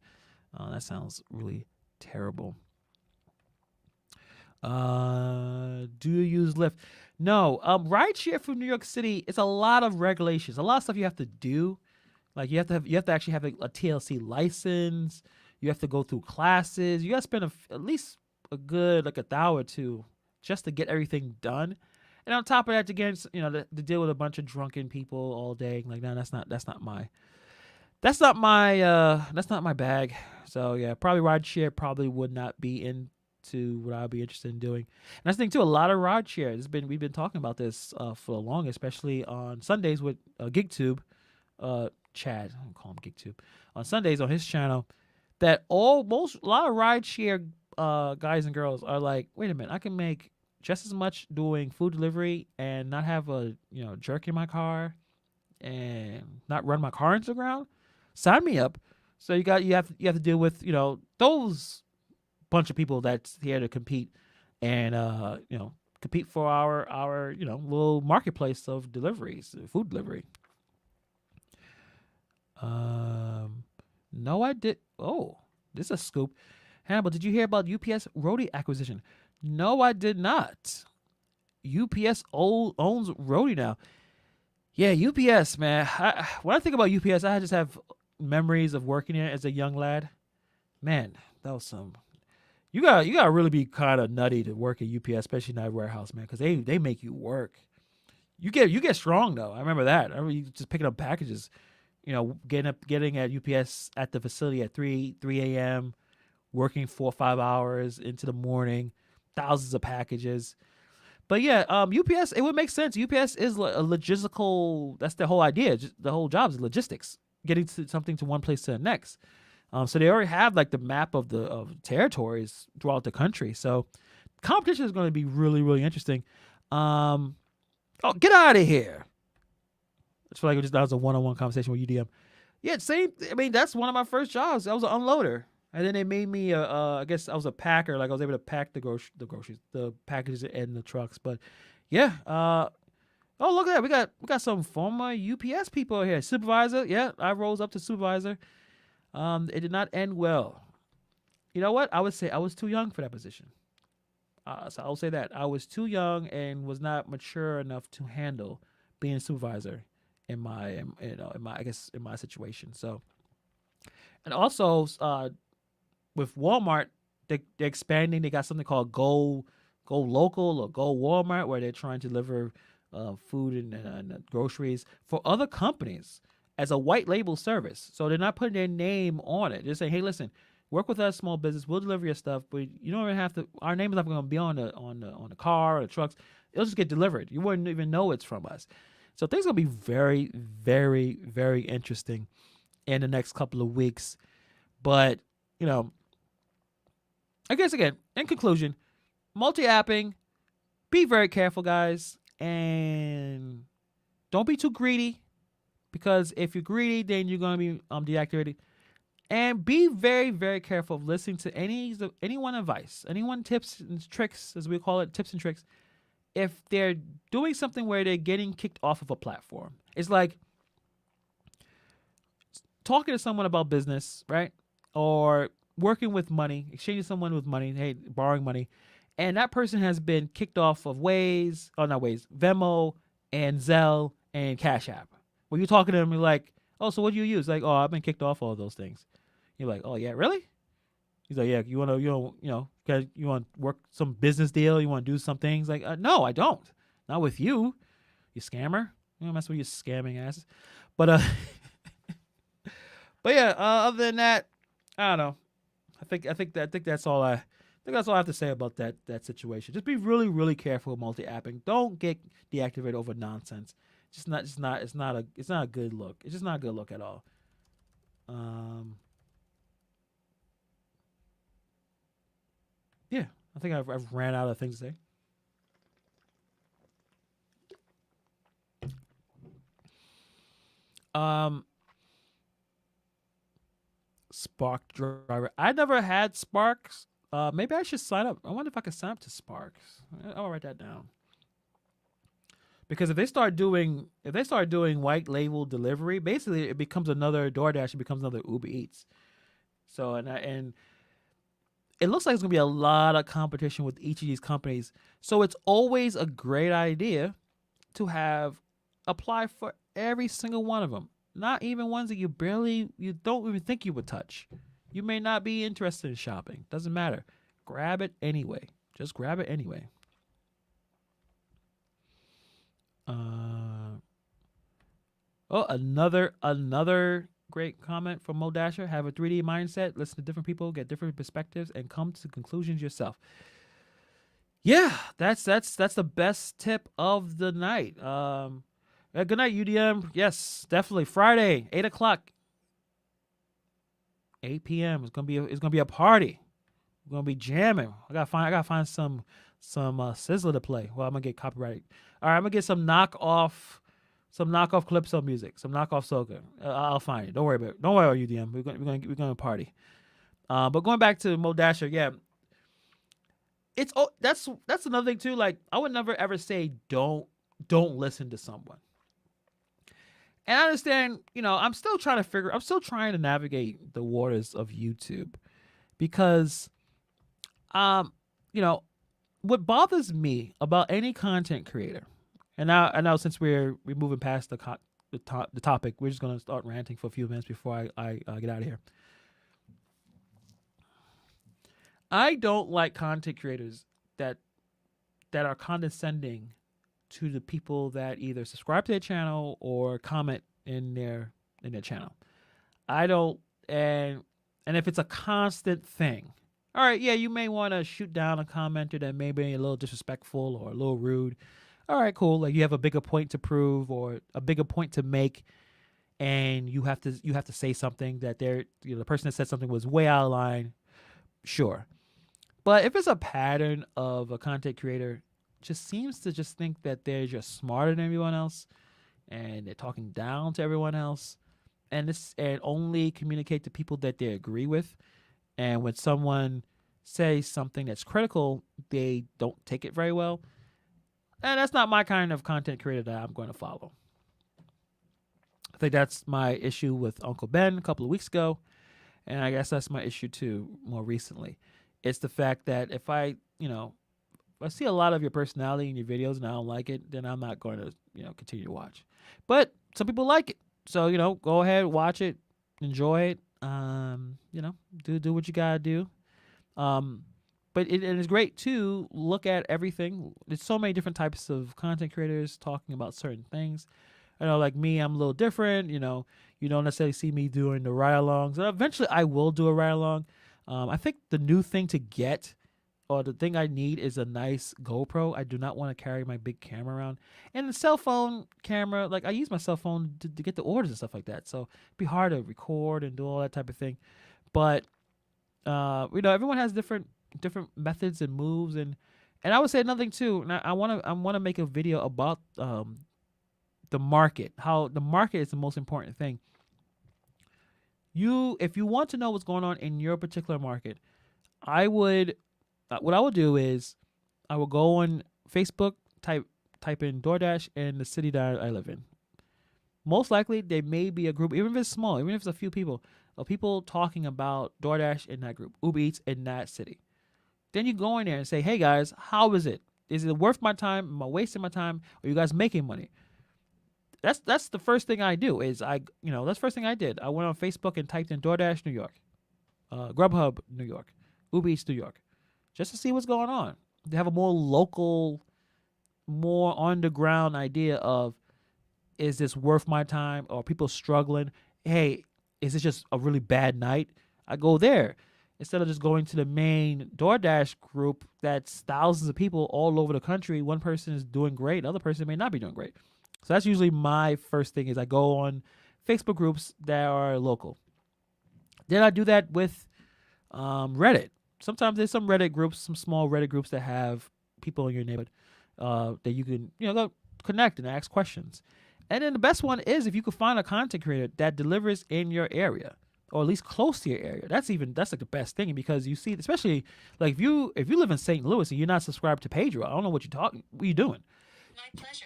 That sounds really terrible. Do you use Lyft? No. Rideshare from New York City, it's a lot of regulations. A lot of stuff you have to do. Like you have to actually have a TLC license. You have to go through classes. You got to spend at least a good like $1 or $2 just to get everything done. And on top of that, again, to deal with a bunch of drunken people all day. Like, no, that's not my bag. So yeah, probably rideshare probably would not be into what I'd be interested in doing. And that's the thing too. A lot of rideshare. We've been talking about this for long, especially on Sundays with GigTube. Chad, I don't call him GigTube. On Sundays on his channel. That a lot of rideshare guys and girls are like, wait a minute, I can make just as much doing food delivery and not have a jerk in my car and not run my car into the ground. Sign me up. So you have to deal with those bunch of people that's here to compete and compete for our little marketplace of deliveries, food delivery. No, I did. Oh, this is a scoop. Hannibal, did you hear about UPS Roadie acquisition? No, I did not. UPS owns Roadie now. Yeah, UPS, man. When I think about UPS, I just have memories of working there as a young lad. Man, that was some. You gotta really be kind of nutty to work at UPS, especially night warehouse, man, because they make you work. You get strong though. I remember that. I remember you just picking up packages. Getting at UPS at the facility at 3 a.m., working 4 or 5 hours into the morning, thousands of packages. But yeah, UPS, it would make sense. UPS is a logistical. That's the whole idea. The whole job is logistics, getting something to one place to the next. So they already have like the map of the territories throughout the country. So competition is going to be really, really interesting. Oh, get out of here! I feel like that was a one-on-one conversation with UDM. Yeah, same. I mean, that's one of my first jobs. I was an unloader, and then they made me. I guess I was a packer. Like I was able to pack the groceries, the packages, and the trucks. But yeah. Oh, look at that. We got some former UPS people here. Supervisor. Yeah, I rose up to supervisor. It did not end well. You know what? I would say I was too young for that position. So I'll say that I was too young and was not mature enough to handle being a supervisor in my in my situation. So, and also with Walmart, they're expanding. They got something called Go Local or Go Walmart, where they're trying to deliver food and groceries for other companies as a white label service. So they're not putting their name on it. They're saying, hey, listen, work with us, small business. We'll deliver your stuff, but you don't even have to. Our name is not going to be on the car or the trucks. It'll just get delivered. You wouldn't even know it's from us. So things are going to be very, very, very interesting in the next couple of weeks. But, I guess, again, in conclusion, multi-apping, be very careful, guys, and don't be too greedy, because if you're greedy, then you're going to be deactivated. And be very, very careful of listening to anyone advice, anyone tips and tricks, as we call it, tips and tricks, if they're doing something where they're getting kicked off of a platform. It's like talking to someone about business, right? Or working with money, exchanging someone with money, hey, borrowing money, and that person has been kicked off of Venmo and Zelle and Cash App. When you're talking to them, you're like, oh, so what do you use? Like, oh, I've been kicked off all those things. You're like, oh yeah, really? He's like, yeah, you want to work some business deal? You want to do some things? Like, no, I don't. Not with you, you scammer. You don't mess with your scamming asses. But but yeah. Other than that, I don't know. I think that's all I have to say about that situation. Just be really, really careful with multi-apping. Don't get deactivated over nonsense. It's not a good look. It's just not a good look at all. Yeah, I think I've ran out of things to say. Spark driver. I never had Sparks. Maybe I should sign up. I wonder if I can sign up to Sparks. I'll write that down. Because if they start doing white label delivery, basically it becomes another DoorDash. It becomes another Uber Eats. So and it looks like it's gonna be a lot of competition with each of these companies. So it's always a great idea to apply for every single one of them. Not even ones that you don't even think you would touch. You may not be interested in shopping. Doesn't matter. Grab it anyway. Just grab it anyway. Another great comment from Mo Dasher. Have a 3D mindset. Listen to different people, get different perspectives, and come to conclusions yourself. Yeah, that's the best tip of the night. Good night, UDM. Yes, definitely. Friday, 8:00, 8 p.m. It's gonna be a party. We're gonna be jamming. I gotta find some Sizzler to play. Well, I'm gonna get copyrighted. All right, I'm gonna get some knockoff Calypso music, some knockoff soca. I'll find it. Don't worry about UDM. We're gonna party. But going back to Mo Dasher, yeah. That's another thing too. Like, I would never ever say don't listen to someone. And I understand, I'm still trying to navigate the waters of YouTube, because, what bothers me about any content creator, and I know since we're moving past the topic, we're just gonna start ranting for a few minutes before I get out of here. I don't like content creators that are condescending to the people that either subscribe to their channel or comment in their channel. I don't, and if it's a constant thing, all right, yeah, you may want to shoot down a commenter that may be a little disrespectful or a little rude. All right, cool. Like you have a bigger point to prove or a bigger point to make, and you have to say something that the person that said something was way out of line. Sure, but if it's a pattern of a content creator just seems to just think that they're just smarter than everyone else, and they're talking down to everyone else, and only communicate to people that they agree with. And when someone says something that's critical, they don't take it very well. And that's not my kind of content creator that I'm going to follow. I think that's my issue with Uncle Ben a couple of weeks ago. And I guess that's my issue too more recently. It's the fact that if I see a lot of your personality in your videos and I don't like it, then I'm not going to, continue to watch. But some people like it. So, go ahead, watch it, enjoy it. Do what you gotta do. But it's great to look at everything. There's so many different types of content creators talking about certain things. I know, like me, I'm a little different. You don't necessarily see me doing the ride-alongs. Eventually, I will do a ride-along. I think the new thing to get, or the thing I need, is a nice GoPro. I do not want to carry my big camera around. And the cell phone camera, like I use my cell phone to get the orders and stuff like that. So it'd be hard to record and do all that type of thing. But everyone has different methods and moves, and I would say another thing too. And I want to make a video about the market. How the market is the most important thing. If you want to know what's going on in your particular market, what I would do is I will go on Facebook, type in DoorDash and the city that I live in. Most likely, there may be a group, even if it's small, even if it's a few people, of people talking about DoorDash in that group, Uber Eats in that city. Then you go in there and say, hey guys, how is it? Is it worth my time? Am I wasting my time? Are you guys making money? That's the first thing I do. That's the first thing I did. I went on Facebook and typed in DoorDash New York, Grubhub New York, Uber Eats New York, just to see what's going on. To have a more local, more on the ground idea of, is this worth my time? Or people struggling? Hey, is this just a really bad night? I go there instead of just going to the main DoorDash group that's thousands of people all over the country. One person is doing great, another person may not be doing great. So that's usually my first thing, is I go on Facebook groups that are local. Then I do that with Reddit. Sometimes there's some Reddit groups, some small Reddit groups that have people in your neighborhood that you can go connect and ask questions. And then the best one is if you can find a content creator that delivers in your area, or at least close to your area. That's like the best thing, because you see, especially like if you live in St. Louis and you're not subscribed to Pedro, I don't know what what are you doing? My pleasure.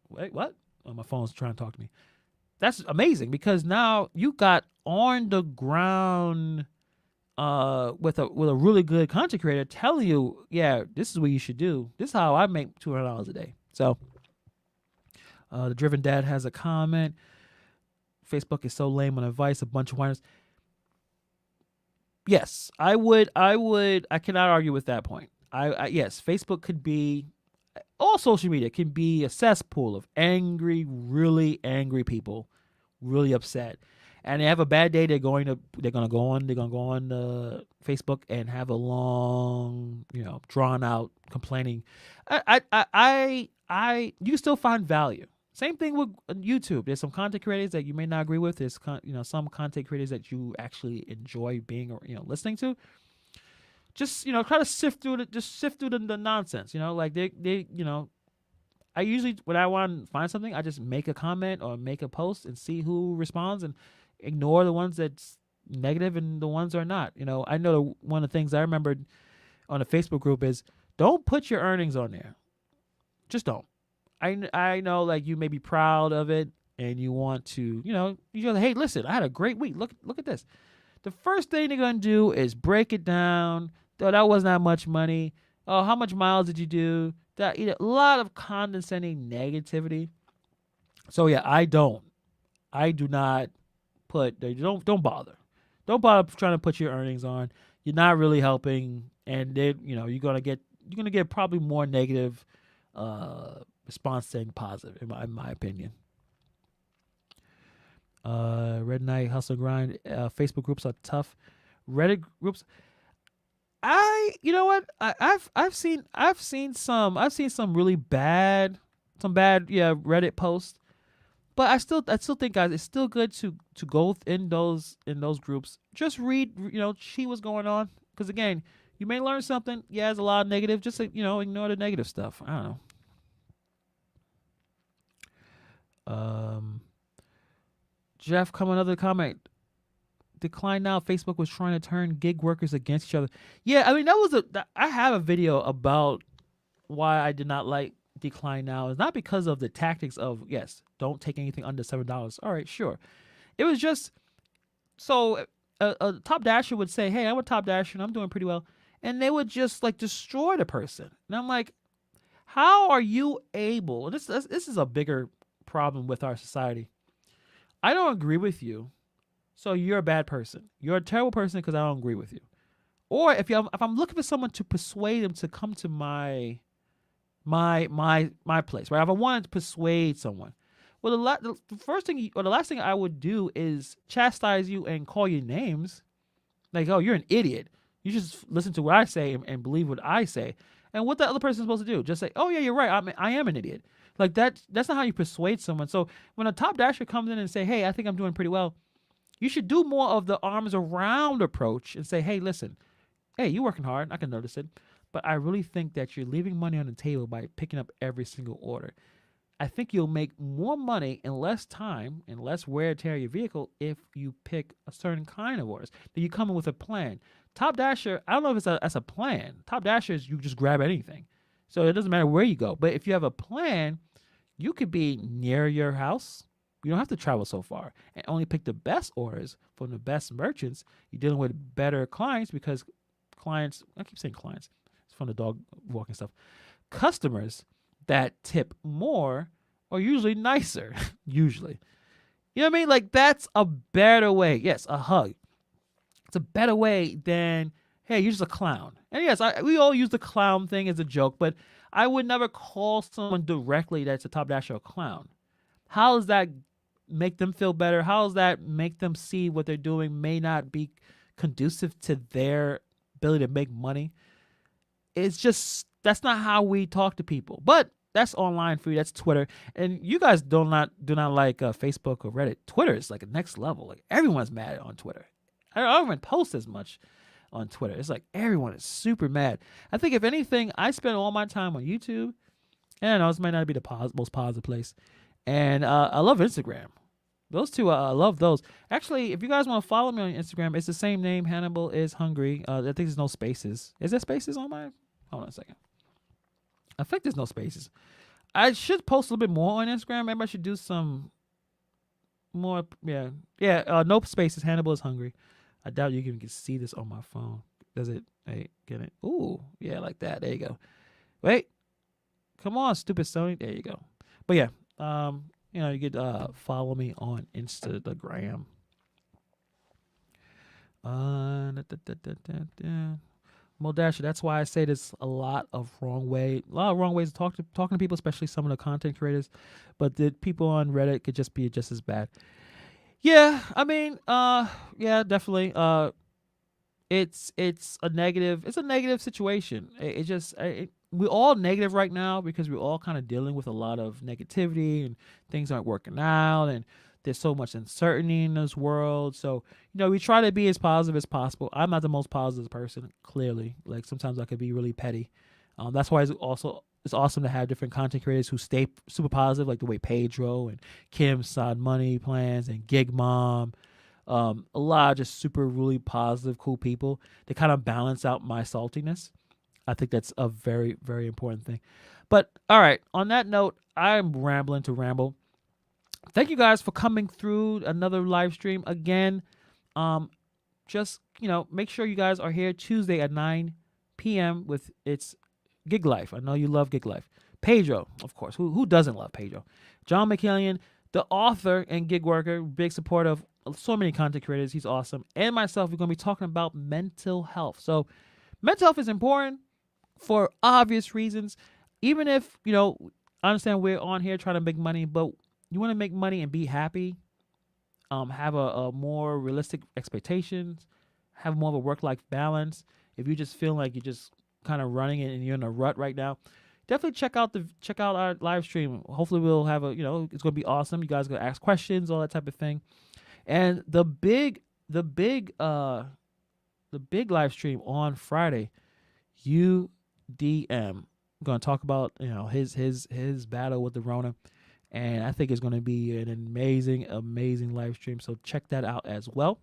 Wait, what? Oh, my phone's trying to talk to me. That's amazing, because now you got on the ground with a really good content creator telling you, yeah, this is what you should do. This is how I make $200 a day. So the Driven Dad has a comment. Facebook is so lame on advice, a bunch of whiners. Yes, I cannot argue with that point. Yes, Facebook could be, all social media can be a cesspool of really angry people, really upset. And they have a bad day, they're going to go on Facebook and have a long, drawn out complaining. You can still find value. Same thing with YouTube. There's some content creators that you may not agree with. There's some content creators that you actually enjoy being listening to. Just try to sift through the nonsense. Like they I usually, when I want to find something, I just make a comment or make a post and see who responds, and ignore the ones that's negative and the ones that are not. I know one of the things I remembered on a Facebook group is, don't put your earnings on there. Just don't. I know, like, you may be proud of it and you want to, you go, hey, listen, I had a great week. Look at this. The first thing they're going to do is break it down. Oh, that wasn't that much money. Oh, how much miles did you do? A lot of condescending negativity. So yeah, I do not put, don't bother. Don't bother trying to put your earnings on. you're not really helping, and then you're gonna get probably more negative response than positive in my opinion. Red Knight Hustle Grind. Facebook groups are tough. Reddit groups. You know what? I've seen some really bad Reddit posts, but I still think, guys, it's still good to go in those groups. Just read, see what's going on, because again, you may learn something. Yeah, there's a lot of negative. Just ignore the negative stuff. I don't know. Jeff, another comment. Decline now. Facebook was trying to turn gig workers against each other. Yeah, I mean I have a video about why I did not like decline now. It's not because of the tactics of, yes, don't take anything under $7. All right, sure. It was just so a top dasher would say, "Hey, I'm a top dasher and I'm doing pretty well," and they would just like destroy the person. And I'm like, how are you able? This is a bigger problem with our society. I don't agree with you, so you're a bad person. You're a terrible person because I don't agree with you. Or if I'm looking for someone to persuade them to come to my place, right? If I wanted to persuade someone, well, the first thing or the last thing I would do is chastise you and call you names, like, "Oh, you're an idiot. You just listen to what I say and believe what I say." And what the other person is supposed to do? Just say, "Oh yeah, you're right. I am an idiot." Like that's not how you persuade someone. So when a top dasher comes in and say, "Hey, I think I'm doing pretty well," you should do more of the arms around approach and say, "Hey, listen, hey, you're working hard. I can notice it. But I really think that you're leaving money on the table by picking up every single order. I think you'll make more money in less time and less wear and tear your vehicle if you pick a certain kind of orders. Then you come in with a plan." Top dasher, I don't know if it's a plan. Top dasher is you just grab anything. So it doesn't matter where you go. But if you have a plan, you could be near your house. You don't have to travel so far and only pick the best orders from the best merchants. You're dealing with better clients because clients, I keep saying clients, it's from the dog walking stuff. Customers that tip more are usually nicer, usually. You know what I mean? Like that's a better way. Yes, a hug. It's a better way than, "Hey, you're just a clown." And yes, we all use the clown thing as a joke, but I would never call someone directly that's a top dasher a clown. How does that make them feel better? How does that make them see what they're doing may not be conducive to their ability to make money? It's just, that's not how we talk to people. But that's online for you. That's Twitter. And you guys do not like Facebook or Reddit. Twitter is like a next level. Like everyone's mad on Twitter. I don't even post as much on Twitter. It's like everyone is super mad. I think if anything, I spend all my time on YouTube. And I know this might not be the most positive place. And I love Instagram. Those two, I love those. Actually, if you guys want to follow me on Instagram, it's the same name. Hannibal is hungry. I think there's no spaces. Is there spaces on mine? Hold on a second. I think there's no spaces. I should post a little bit more on Instagram. Maybe I should do some more. Yeah. No spaces. Hannibal is hungry. I doubt you can see this on my phone. Does it? Hey, get it? Ooh, yeah, like that. There you go. Wait, come on, stupid Sony. There you go. But yeah, you could follow me on Instagram. Modasher, that's why I say there's a lot of wrong ways of talking to people, especially some of the content creators. But the people on Reddit could just be just as bad. Yeah, I mean, yeah, definitely. It's a negative situation. We're all negative right now because we're all kind of dealing with a lot of negativity and things aren't working out and there's so much uncertainty in this world. So, we try to be as positive as possible. I'm not the most positive person, clearly. Like sometimes I could be really petty. That's why it's awesome to have different content creators who stay super positive, like the way Pedro and Kim Sod Money Plans and Gig Mom. A lot of just super, really positive, cool people that kind of balance out my saltiness. I think that's a very, very important thing. But all right, on that note, I'm rambling to ramble. Thank you guys for coming through another live stream again. Just, make sure you guys are here Tuesday at 9 p.m. with its Gig Life. I know you love Gig Life. Pedro, of course. Who doesn't love Pedro? John McKillian, the author and gig worker, big supporter of so many content creators. He's awesome. And myself, we're going to be talking about mental health. So mental health is important for obvious reasons. Even if, I understand we're on here trying to make money, but you want to make money and be happy, have a more realistic expectations, have more of a work-life balance. If you just feel like you're just kind of running it and you're in a rut right now, definitely check out our live stream. Hopefully we'll have it's gonna be awesome. You guys gonna ask questions, all that type of thing. And the big live stream on Friday, UDM. Gonna talk about his battle with the Rona, and I think it's gonna be an amazing live stream. So check that out as well.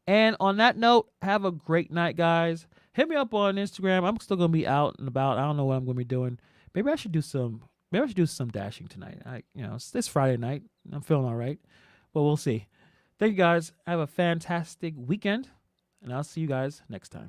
And on that note, have a great night, guys. Hit me up on Instagram. I'm still gonna be out and about. I don't know what I'm gonna be doing. Maybe I should do some dashing tonight. It's Friday night. I'm feeling all right, but we'll see. Thank you guys. Have a fantastic weekend, and I'll see you guys next time.